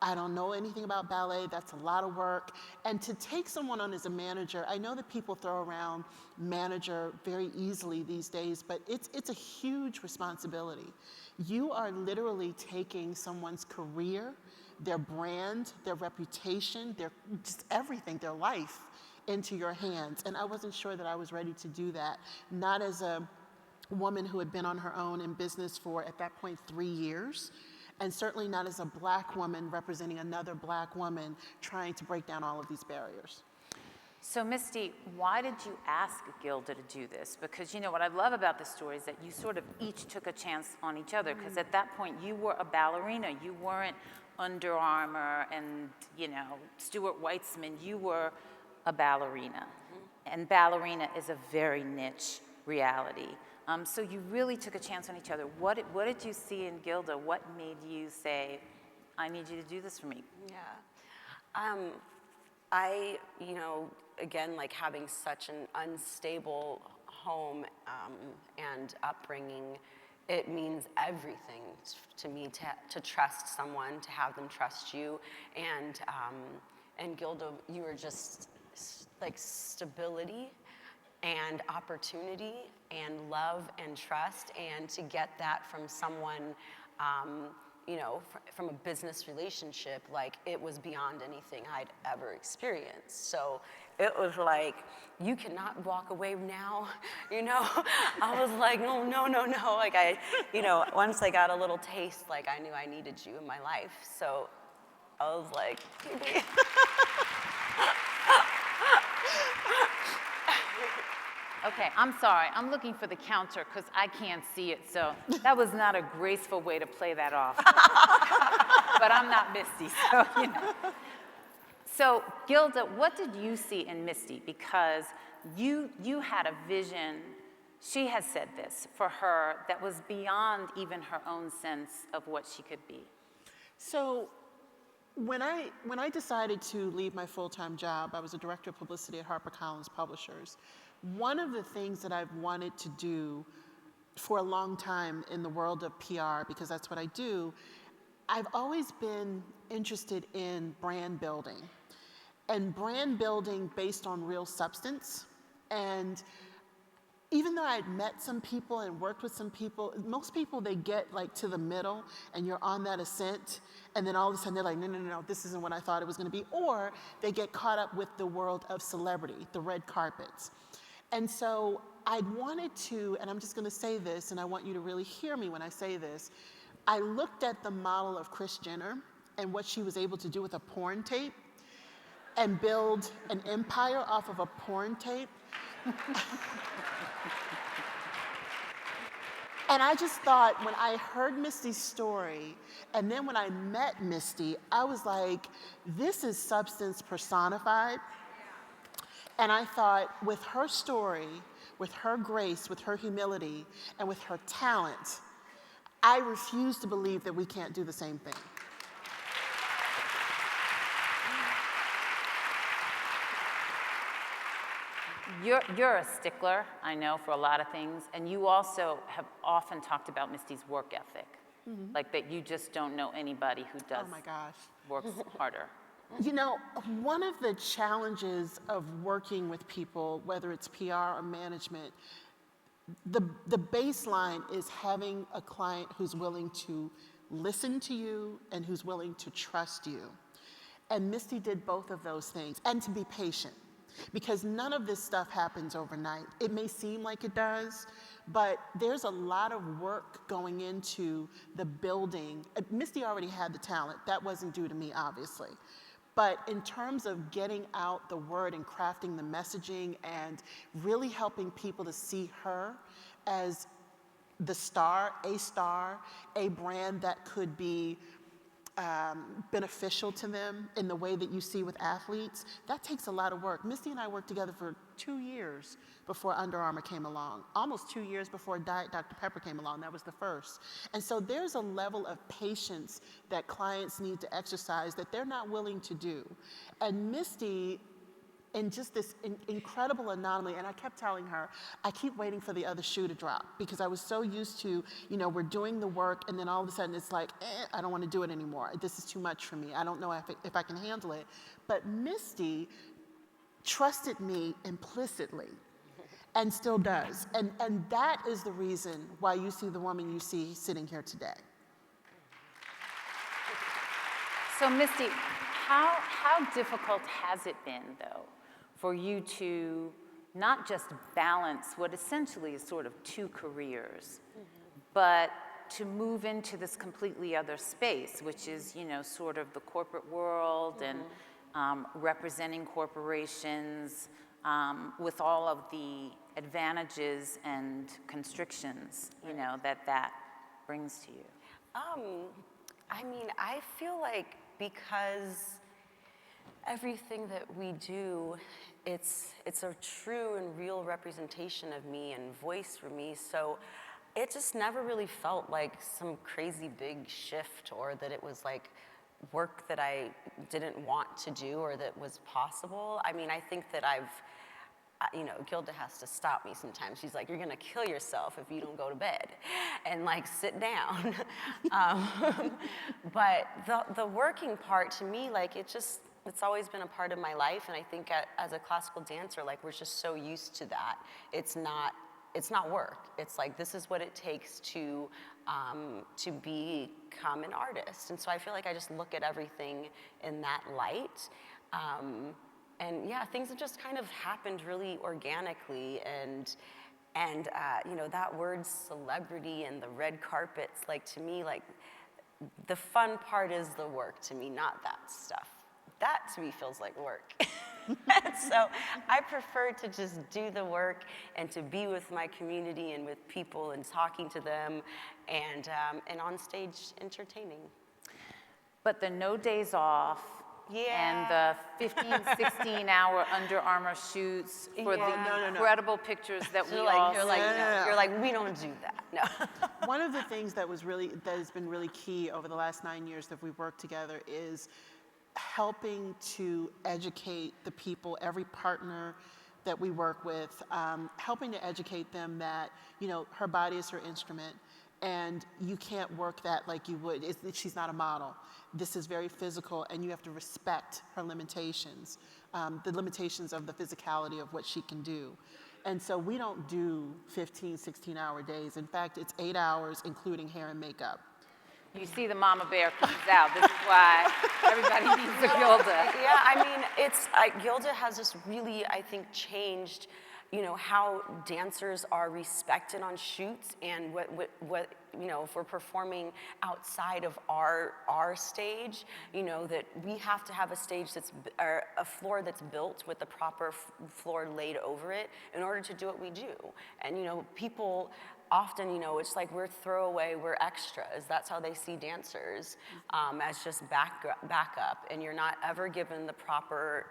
I don't know anything about ballet, that's a lot of work. And to take someone on as a manager, I know that people throw around manager very easily these days, but it's a huge responsibility. You are literally taking someone's career, their brand, their reputation, their just everything, their life into your hands. And I wasn't sure that I was ready to do that, not as a woman who had been on her own in business for, at that point, 3 years. And certainly not as a Black woman representing another Black woman trying to break down all of these barriers. So Misty, why did you ask Gilda to do this? Because you know what I love about this story is that you sort of each took a chance on each other, because at that point you were a ballerina. You weren't Under Armour and, you know, Stuart Weitzman. You were a ballerina. And ballerina is a very niche reality. So you really took a chance on each other. What did you see in Gilda? What made you say, I need you to do this for me? Yeah. I, you know, again, like having such an unstable home and upbringing, it means everything to me to trust someone, to have them trust you. And Gilda, you were just like stability and opportunity and love and trust, and to get that from someone, you know, from a business relationship, like it was beyond anything I'd ever experienced. So it was like, you cannot walk away now, you know? I was like, no. Like you know, once I got a little taste, like I knew I needed you in my life. So I was like, Okay, I'm sorry. I'm looking for the counter because I can't see it, so that was not a graceful way to play that off. But I'm not Misty, so you know. So Gilda, what did you see in Misty? Because you had a vision, she has said this, for her that was beyond even her own sense of what she could be. So when I decided to leave my full-time job, I was a director of publicity at HarperCollins Publishers. One of the things that I've wanted to do for a long time in the world of PR, because that's what I do, I've always been interested in brand building, and brand building based on real substance. And even though I'd met some people and worked with some people, most people, they get like to the middle and you're on that ascent, and then all of a sudden they're like, no, this isn't what I thought it was gonna be. Or they get caught up with the world of celebrity, the red carpets. And so I'd wanted to, and I'm just gonna say this, and I want you to really hear me when I say this, I looked at the model of Kris Jenner and what she was able to do with a porn tape and build an empire off of a porn tape. And I just thought, when I heard Misty's story, and then when I met Misty, I was like, this is substance personified. And I thought, with her story, with her grace, with her humility, and with her talent, I refuse to believe that we can't do the same thing. You're a stickler, I know, for a lot of things, and you also have often talked about Misty's work ethic, like that you just don't know anybody who does works harder. You know, one of the challenges of working with people, whether it's PR or management, the baseline is having a client who's willing to listen to you and who's willing to trust you. And Misty did both of those things, and to be patient, because none of this stuff happens overnight. It may seem like it does, but there's a lot of work going into the building. Misty already had the talent. That wasn't due to me, obviously. But in terms of getting out the word and crafting the messaging and really helping people to see her as the star, a brand that could be beneficial to them in the way that you see with athletes, that takes a lot of work. Misty and I worked together for 2 years before Under Armour came along, almost 2 years before Diet Dr. Pepper came along. That was the first. And so there's a level of patience that clients need to exercise that they're not willing to do. And Misty, in just this incredible anomaly, and I kept telling her, I keep waiting for the other shoe to drop, because I was so used to, you know, we're doing the work, and then all of a sudden it's like, I don't want to do it anymore. This is too much for me. I don't know if I can handle it. But Misty trusted me implicitly, and still does. And that is the reason why you see the woman you see sitting here today. So Misty, how difficult has it been, though, for you to not just balance what essentially is sort of two careers, but to move into this completely other space, which is, you know, sort of the corporate world and representing corporations with all of the advantages and constrictions, you know, that brings to you? I mean, I feel like because everything that we do, it's a true and real representation of me and voice for me. So it just never really felt like some crazy big shift, or that it was like work that I didn't want to do or that was possible. I mean, I think that you know, Gilda has to stop me sometimes. She's like, you're gonna kill yourself if you don't go to bed and like sit down. But the working part, to me, like it's always been a part of my life. And I think as a classical dancer, like we're just so used to that. It's not work. It's like, this is what it takes to become an artist. And so I feel like I just look at everything in that light. And yeah, things have just kind of happened really organically, and you know, that word celebrity and the red carpets, like to me, like the fun part is the work to me, not that stuff. That to me feels like work. So I prefer to just do the work and to be with my community and with people and talking to them and on stage entertaining. But the no days off, and the 15, 16-hour Under Armour shoots for the incredible pictures that we all see. You're like, we don't do that. No. One of the things that has been really key over the last 9 years that we've worked together is helping to educate the people, every partner that we work with, helping to educate them that, you know, her body is her instrument, and you can't work that like you would. She's not a model. This is very physical, and you have to respect her limitations, the limitations of the physicality of what she can do. And so we don't do 15, 16-hour days. In fact, it's 8 hours, including hair and makeup. You see the mama bear comes out. This is why everybody needs a Gilda. Yeah, I mean, Gilda has just really, I think, changed, you know, how dancers are respected on shoots, and what you know, if we're performing outside of our stage, you know, that we have to have a stage or a floor that's built with the proper floor laid over it in order to do what we do. And, you know, people often, you know, it's like we're throwaway, we're extras. That's how they see dancers, as just backup. And you're not ever given the proper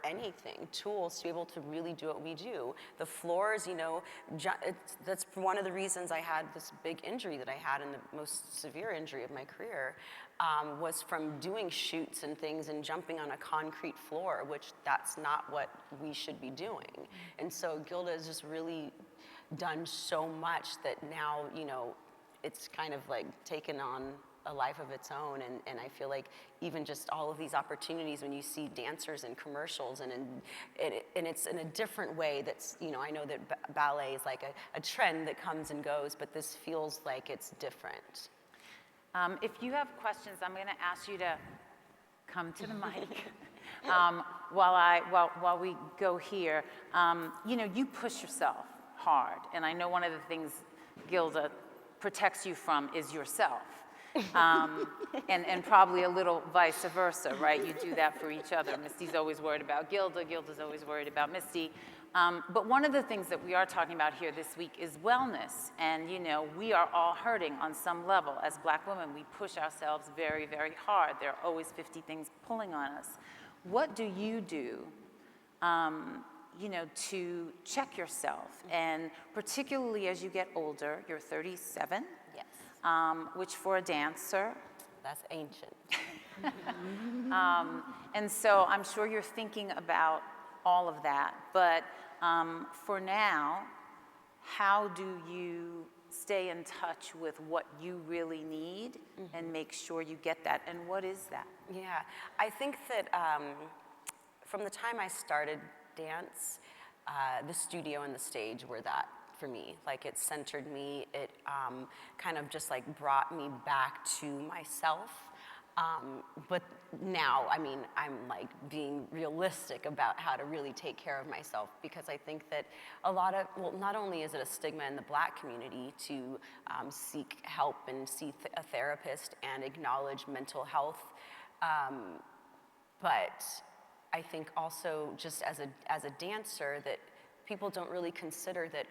tools to be able to really do what we do. The floors, you know, that's one of the reasons I had this big injury that I had, and the most severe injury of my career, was from doing shoots and things and jumping on a concrete floor, which that's not what we should be doing. And so Gilda has just really done so much that now, you know, it's kind of like taken on a life of its own, and I feel like even just all of these opportunities when you see dancers in commercials and it's in a different way that's, you know, I know that ballet is like a trend that comes and goes, but this feels like it's different. If you have questions, I'm going to ask you to come to the mic while we go here. You know, you push yourself hard, and I know one of the things Gilda protects you from is yourself, and probably a little vice versa, right? You do that for each other. Misty's always worried about Gilda, Gilda's always worried about Misty. But one of the things that we are talking about here this week is wellness, and you know, we are all hurting on some level. As Black women, we push ourselves very, very hard. There are always 50 things pulling on us. What do you do to check yourself, and particularly as you get older, you're 37. Yes. Which for a dancer. That's ancient. And so I'm sure you're thinking about all of that, but for now, how do you stay in touch with what you really need and make sure you get that, and what is that? Yeah, I think that from the time I started dance, the studio and the stage were that for me. Like, it centered me, it kind of just like brought me back to myself. But now, I mean, I'm like being realistic about how to really take care of myself, because I think that a lot of, well, not only is it a stigma in the Black community to seek help and see a therapist and acknowledge mental health, but I think also just as a dancer that people don't really consider that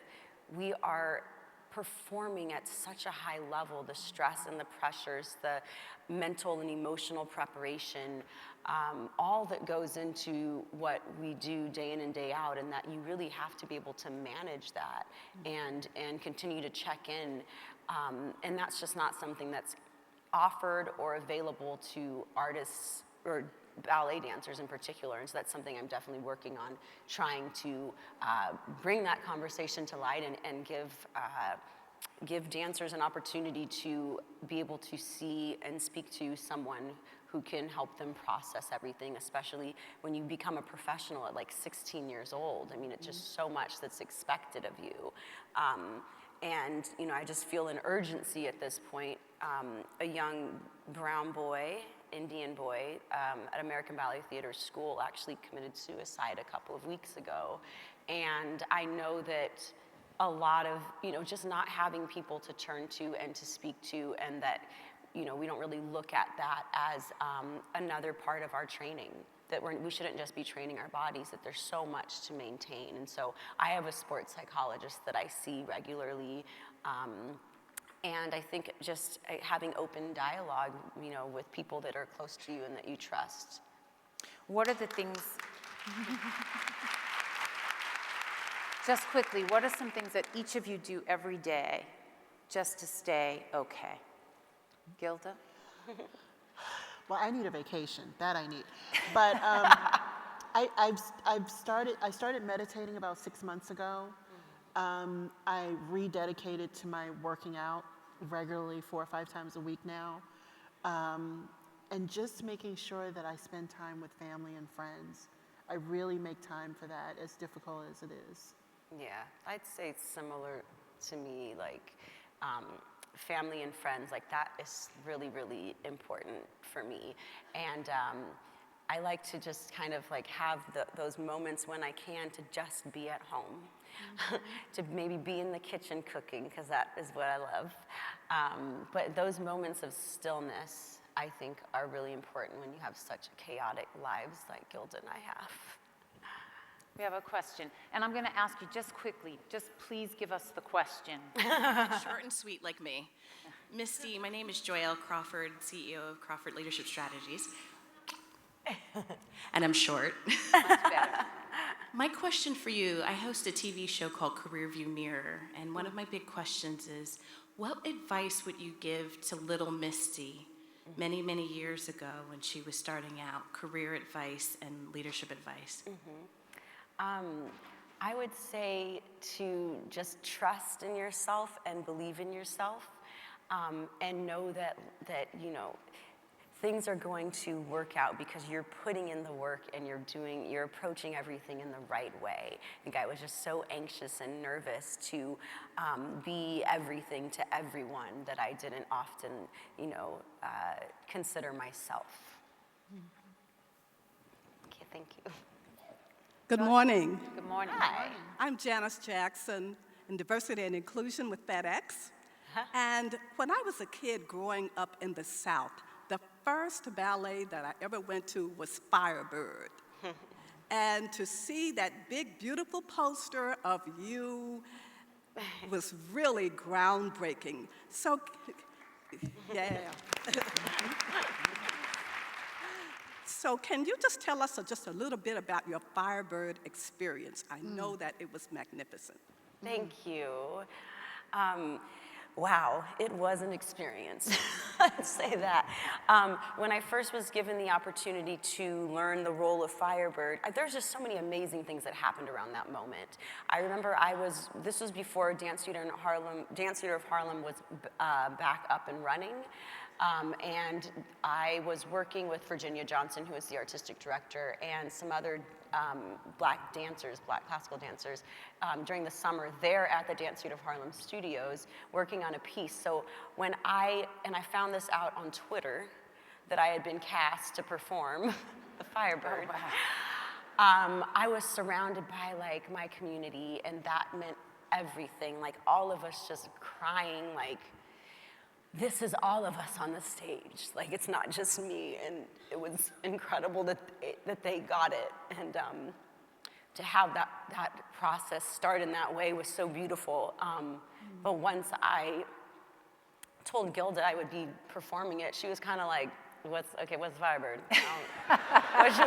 we are performing at such a high level, the stress and the pressures, the mental and emotional preparation, all that goes into what we do day in and day out, and that you really have to be able to manage that and continue to check in. And that's just not something that's offered or available to artists or ballet dancers in particular, and so that's something I'm definitely working on, trying to bring that conversation to light and give dancers an opportunity to be able to see and speak to someone who can help them process everything, especially when you become a professional at like 16 years old. I mean, it's just so much that's expected of you. And I just feel an urgency at this point. A young brown boy, Indian boy, at American Ballet Theater School actually committed suicide a couple of weeks ago. And I know that a lot of, just not having people to turn to and to speak to, and that, we don't really look at that as another part of our training, that we shouldn't just be training our bodies, that there's so much to maintain. And so I have a sports psychologist that I see regularly, and I think just having open dialogue, with people that are close to you and that you trust. What are the things, just quickly, what are some things that each of you do every day just to stay okay? Gilda? Well, I need a vacation. That I need. But I started meditating about 6 months ago. I rededicated to my working out regularly 4 or 5 times a week now. And just making sure that I spend time with family and friends. I really make time for that, as difficult as it is. Yeah, I'd say it's similar to me, like family and friends, like that is really, really important for me. And I like to just kind of like have those moments when I can to just be at home, to maybe be in the kitchen cooking, because that is what I love. But those moments of stillness, I think, are really important when you have such chaotic lives like Gilda and I have. We have a question, and I'm going to ask you just quickly, just please give us the question. Short and sweet like me. Misty, my name is Joelle Crawford, CEO of Crawford Leadership Strategies. And I'm short. Much better. My question for you, I host a TV show called Career View Mirror, and one of my big questions is, what advice would you give to little Misty many, many years ago when she was starting out, career advice and leadership advice? I would say to just trust in yourself and believe in yourself, and know that things are going to work out because you're putting in the work and you're approaching everything in the right way. I think I was just so anxious and nervous to be everything to everyone that I didn't often, consider myself. Okay, thank you. Good morning. Good morning. Hi. I'm Janice Jackson in Diversity and Inclusion with FedEx. And when I was a kid growing up in the South, the first ballet that I ever went to was Firebird. And to see that big, beautiful poster of you was really groundbreaking. So So can you just tell us just a little bit about your Firebird experience? I know that it was magnificent. Thank you. Wow, it was an experience. I'd say that. When I first was given the opportunity to learn the role of Firebird, there's just so many amazing things that happened around that moment. I remember this was before Dance Theater of Harlem was back up and running. And I was working with Virginia Johnson, who was the artistic director, and some other black dancers, black classical dancers, during the summer there at the Dance Theater of Harlem studios, working on a piece. So when I found this out on Twitter, that I had been cast to perform the Firebird, I was surrounded by like my community, and that meant everything. Like all of us just crying, like, this is all of us on the stage. Like, it's not just me. And it was incredible that they got it. And to have that process start in that way was so beautiful. But once I told Gilda I would be performing it, she was kind of like, what's Firebird? What should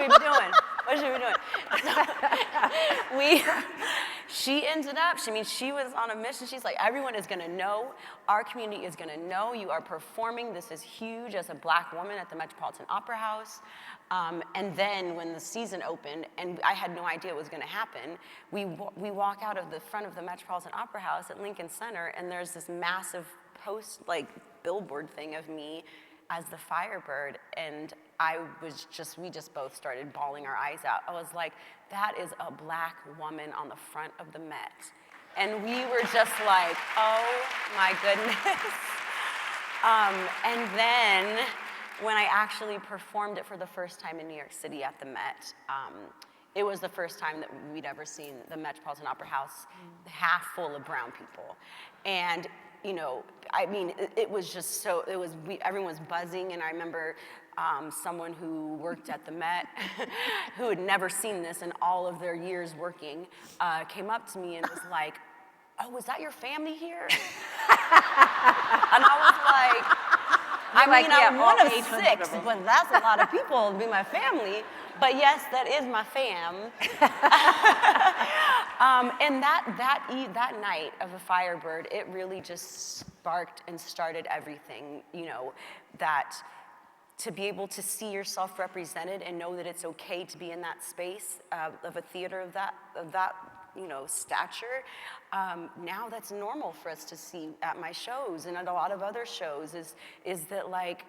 we be doing? What should we be doing? So she ended up, she was on a mission. She's like, everyone is gonna know, our community is gonna know you are performing. This is huge as a black woman at the Metropolitan Opera House. And then when the season opened, and I had no idea what was gonna happen, we walk out of the front of the Metropolitan Opera House at Lincoln Center, and there's this massive billboard thing of me as the Firebird, and we just both started bawling our eyes out. I was like, that is a black woman on the front of the Met. And we were just like, oh my goodness. And then when I actually performed it for the first time in New York City at the Met, it was the first time that we'd ever seen the Metropolitan Opera House half full of brown people. And it was just so, everyone was buzzing, and I remember someone who worked at the Met, who had never seen this in all of their years working, came up to me and was like, oh, was that your family here? And I was like, I'm one of 6, but that's a lot of people to be my family. But yes, that is my fam. And that night of the Firebird, it really just sparked and started everything, that to be able to see yourself represented and know that it's okay to be in that space of a theater of that stature. Now that's normal for us to see at my shows and at a lot of other shows is that like,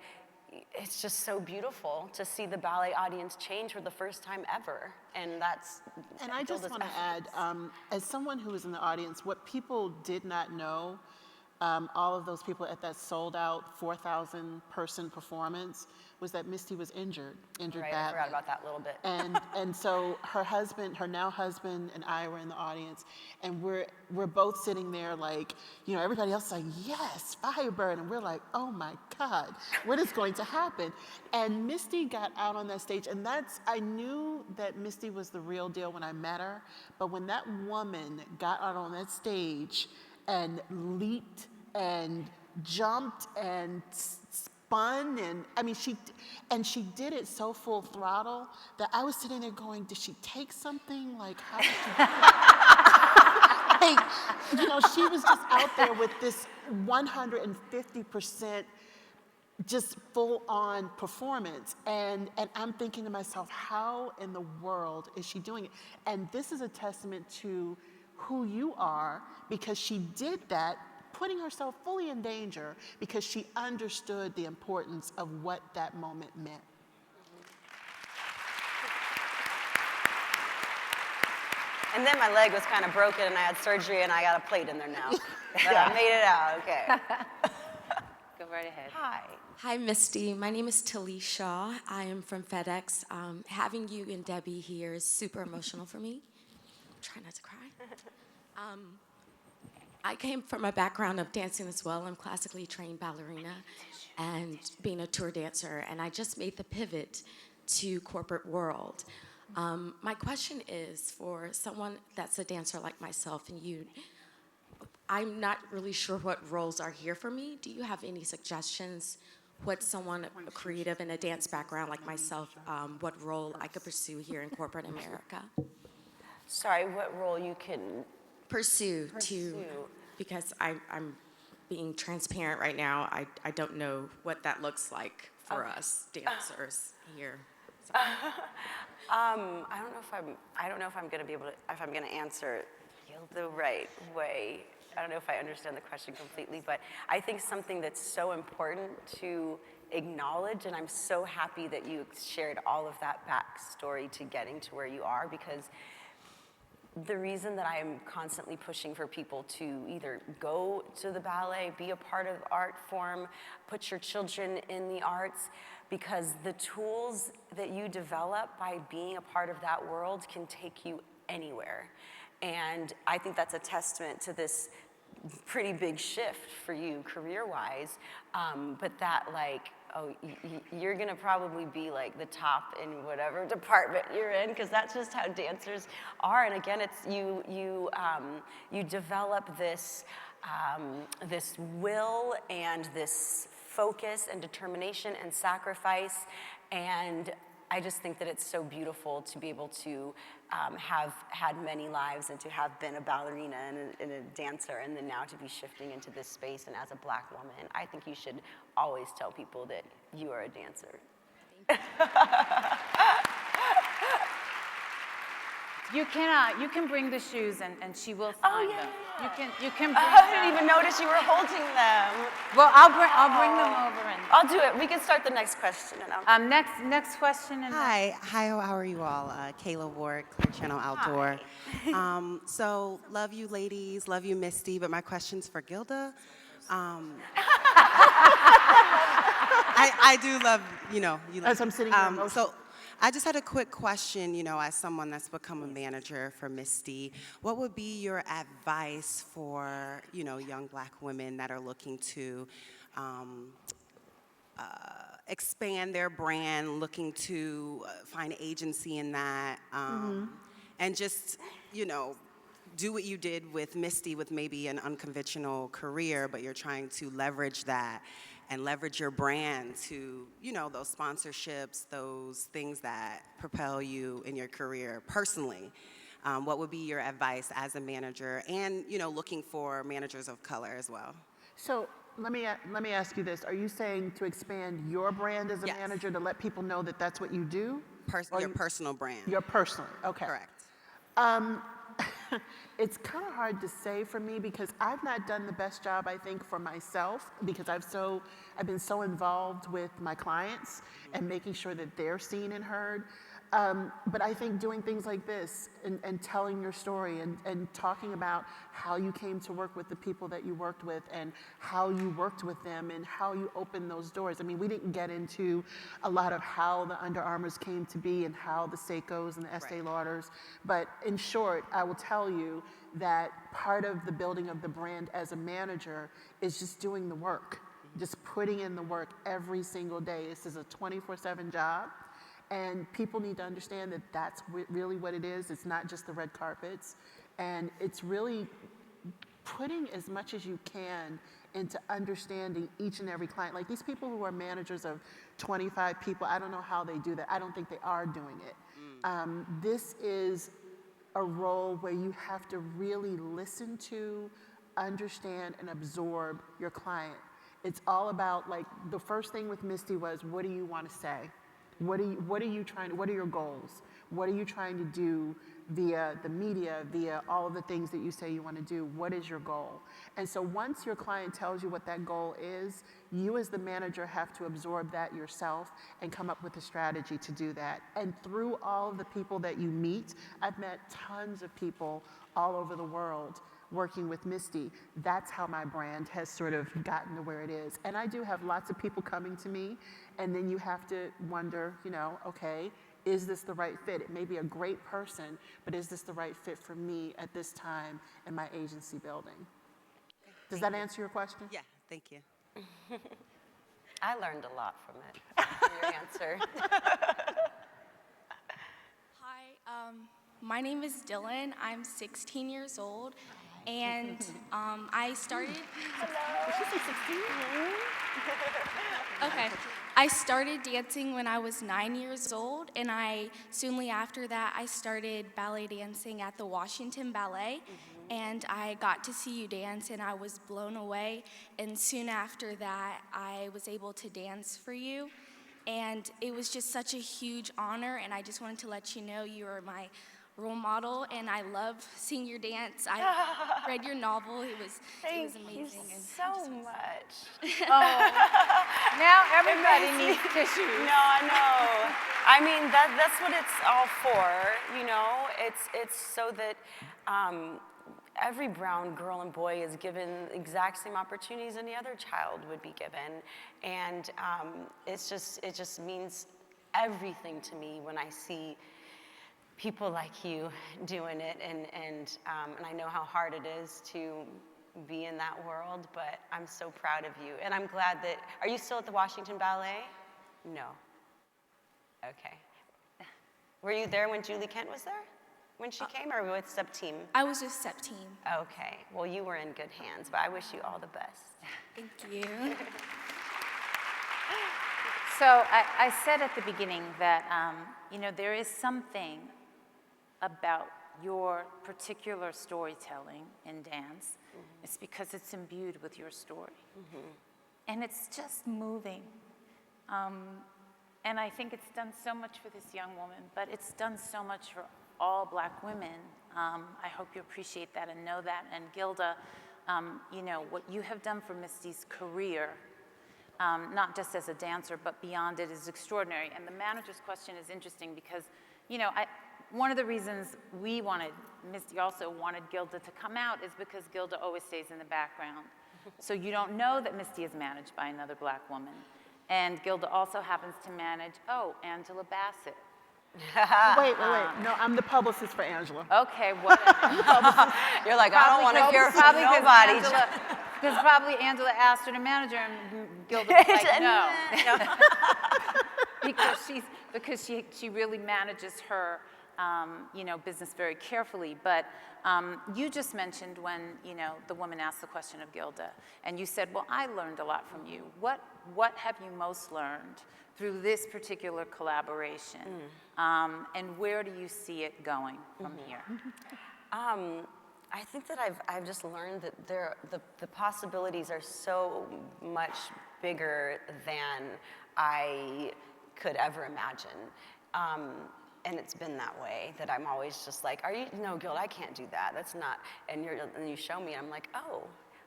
it's just so beautiful to see the ballet audience change for the first time ever. And I just want to add, as someone who was in the audience, what people did not know, all of those people at that sold out 4,000 person performance, was that Misty was injured badly. I forgot about that a little bit. And so her now husband and I were in the audience, and we're both sitting there like, everybody else is like, yes, Firebird, and we're like, oh my God, what is going to happen? And Misty got out on that stage, and I knew that Misty was the real deal when I met her, but when that woman got out on that stage and leaped and jumped and spun, and she did it so full throttle that I was sitting there going, did she take something? Like, how did she do it? Like, she was just out there with this 150% just full-on performance, and I'm thinking to myself, how in the world is she doing it? And this is a testament to who you are, because she did that, putting herself fully in danger because she understood the importance of what that moment meant. And then my leg was kind of broken and I had surgery and I got a plate in there now. But I made it out, okay. Go right ahead. Hi, Misty. My name is Tilly Shaw. I am from FedEx. Having you and Debbie here is super emotional for me. Try not to cry. I came from a background of dancing as well. I'm classically trained ballerina and being a tour dancer, and I just made the pivot to corporate world. My question is for someone that's a dancer like myself and you, I'm not really sure what roles are here for me. Do you have any suggestions what someone creative in a dance background like myself, what role I could pursue here in corporate America. Sorry, what role you can Pursue. Because I'm being transparent right now. I don't know what that looks like for us dancers here. So. I don't know if I'm going to be able to, if I'm going to answer it the right way. I don't know if I understand the question completely, but I think something that's so important to acknowledge, and I'm so happy that you shared all of that backstory to getting to where you are, because the reason that I am constantly pushing for people to either go to the ballet, be a part of the art form, put your children in the arts, because the tools that you develop by being a part of that world can take you anywhere. And I think that's a testament to this pretty big shift for you career-wise, but that like, oh, you're gonna probably be like the top in whatever department you're in, because that's just how dancers are. And again, it's you develop this this will and this focus and determination and sacrifice, and I just think that it's so beautiful to be able to have had many lives and to have been a ballerina and a dancer, and then now to be shifting into this space. And as a Black woman, I think you should always tell people that you are a dancer. You can bring the shoes and she will find them. You can bring I didn't even notice you were holding them. Well, I'll bring them over and I'll do it. We can start the next question. And next question. And Hi, how are you all? Kayla Ward, Clear Channel Outdoor. So love you ladies, love you Misty, but my question's for Gilda. I do love, you love. As I'm sitting here emotional. So I just had a quick question, as someone that's become a manager for Misty, what would be your advice for, young Black women that are looking to expand their brand, looking to find agency in that, and just, do what you did with Misty with maybe an unconventional career, but you're trying to leverage that and leverage your brand to, those sponsorships, those things that propel you in your career personally. What would be your advice as a manager and, looking for managers of color as well? So let me ask you this. Are you saying to expand your brand as a manager to let people know that that's what you do? Your personal brand. Your personal, okay. Correct. It's kind of hard to say for me because I've not done the best job, I think, for myself because I've been so involved with my clients and making sure that they're seen and heard. But I think doing things like this and telling your story and talking about how you came to work with the people that you worked with and how you worked with them and how you opened those doors. I mean, we didn't get into a lot of how the Under Armours came to be and how the Seikos and the Estee Lauders, but in short, I will tell you that part of the building of the brand as a manager is just doing the work, just putting in the work every single day. This is a 24/7 job. And people need to understand that that's really what it is. It's not just the red carpets. And it's really putting as much as you can into understanding each and every client. Like these people who are managers of 25 people, I don't know how they do that. I don't think they are doing it. This is a role where you have to really listen to, understand, and absorb your client. It's all about, like, the first thing with Misty was, what do you want to say? What are your goals? What are you trying to do via the media, via all of the things that you say you want to do? What is your goal? And so once your client tells you what that goal is, you as the manager have to absorb that yourself and come up with a strategy to do that. And through all of the people that you meet, I've met tons of people all over the world working with Misty. That's how my brand has sort of gotten to where it is. And I do have lots of people coming to me, and then you have to wonder, okay, is this the right fit? It may be a great person, but is this the right fit for me at this time in my agency building? Does that answer your question? Yeah, thank you. I learned a lot from it, from your answer. Hi, my name is Dylan. I'm 16 years old, and I started. Hello. Is she 16? Okay. I started dancing when I was 9 years old, and soonly after that, I started ballet dancing at the Washington Ballet, and I got to see you dance, and I was blown away. And soon after that, I was able to dance for you, and it was just such a huge honor, and I just wanted to let you know you are my role model, and I love seeing your dance. I read your novel. It was amazing. Thank you so much. Now everybody needs tissues. No, I know. I mean, that's what it's all for, you know? It's so that every brown girl and boy is given the exact same opportunities any other child would be given. And it just means everything to me when I see people like you doing it, and I know how hard it is to be in that world, but I'm so proud of you. And I'm glad that, are you still at the Washington Ballet? No. Okay. Were you there when Julie Kent was there? When she came, or with Sub Team? I was with Sub Team. Okay. Well, you were in good hands, but I wish you all the best. Thank you. So I said at the beginning that, you know, there is something about your particular storytelling in dance. It's because it's imbued with your story. And it's just moving. And I think it's done so much for this young woman, but it's done so much for all Black women. I hope you appreciate that and know that. And Gilda, you know, what you have done for Misty's career, not just as a dancer, but beyond it, is extraordinary. And the manager's question is interesting because, you know, one of the reasons Misty also wanted Gilda to come out is because Gilda always stays in the background. So you don't know that Misty is managed by another Black woman. And Gilda also happens to manage, Angela Bassett. Wait. No, I'm the publicist for Angela. Okay, whatever. You're like, I don't want to hear from nobody. Because probably Angela asked her to manage her, and Gilda was like, no. because she really manages her you know, business very carefully. But you just mentioned when, you know, the woman asked the question of Gilda, and you said, well, I learned a lot from you. What have you most learned through this particular collaboration? And where do you see it going from here? I think that I've just learned that the possibilities are so much bigger than I could ever imagine. And it's been that way, that I'm always just like, no, Gil, I can't do that. That's not, and you show me, I'm like, oh,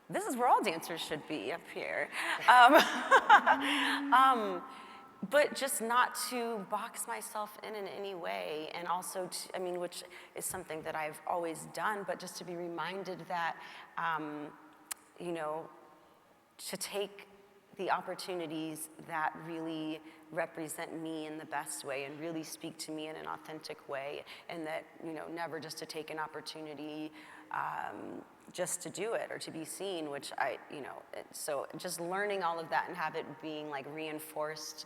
this is where all dancers should be, up here. But just not to box myself in any way, and also, which is something that I've always done, but just to be reminded that, you know, to take the opportunities that really represent me in the best way and really speak to me in an authentic way, and that, you know, never just to take an opportunity just to do it or to be seen, which so just learning all of that and have it being like reinforced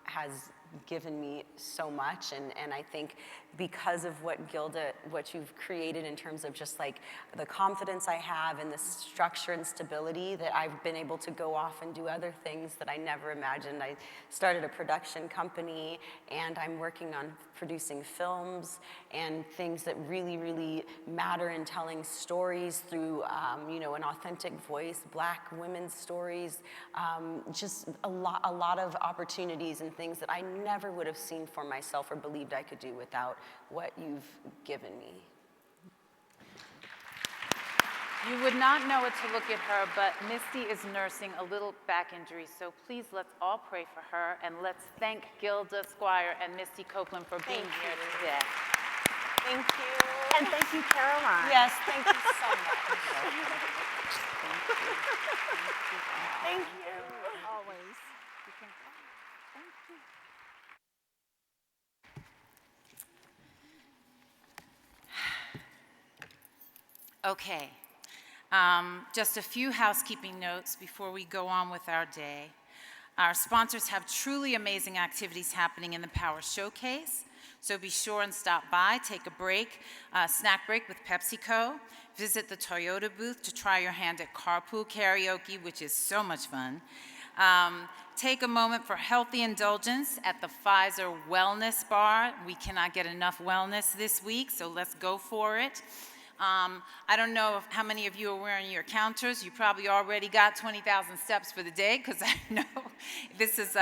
has given me so much, and I think because of what you've created in terms of just like the confidence I have and the structure and stability, that I've been able to go off and do other things that I never imagined. I started a production company, and I'm working on producing films and things that really, really matter in telling stories through, you know, an authentic voice, Black women's stories, just a lot of opportunities and things that I never would have seen for myself or believed I could do without what you've given me. You would not know it to look at her, but Misty is nursing a little back injury, so please let's all pray for her, and let's thank Gilda Squire and Misty Copeland for being here today. Thank you. And thank you, Caroline. Yes, thank you so much. Thank you. Always. Thank you. Okay, just a few housekeeping notes before we go on with our day. Our sponsors have truly amazing activities happening in the Power Showcase, so be sure and stop by, take a break, snack break with PepsiCo, visit the Toyota booth to try your hand at carpool karaoke, which is so much fun. Take a moment for healthy indulgence at the Pfizer Wellness Bar. We cannot get enough wellness this week, so let's go for it. I don't know how many of you are wearing your counters. You probably already got 20,000 steps for the day, because I know this is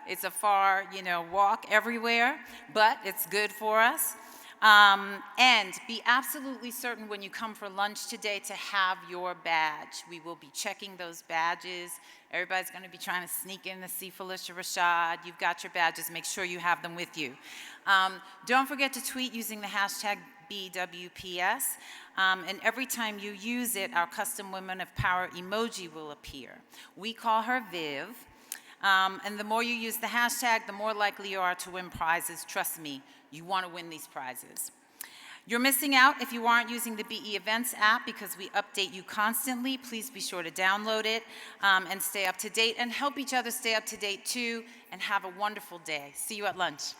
it's a far, walk everywhere, but it's good for us. And be absolutely certain when you come for lunch today to have your badge. We will be checking those badges. Everybody's going to be trying to sneak in to see Felicia Rashad. You've got your badges. Make sure you have them with you. Don't forget to tweet using the hashtag BWPS. And every time you use it, our custom Women of Power emoji will appear. We call her Viv. And the more you use the hashtag, the more likely you are to win prizes. Trust me, you want to win these prizes. You're missing out if you aren't using the BE Events app, because we update you constantly. Please be sure to download it and stay up to date, and help each other stay up to date too, and have a wonderful day. See you at lunch.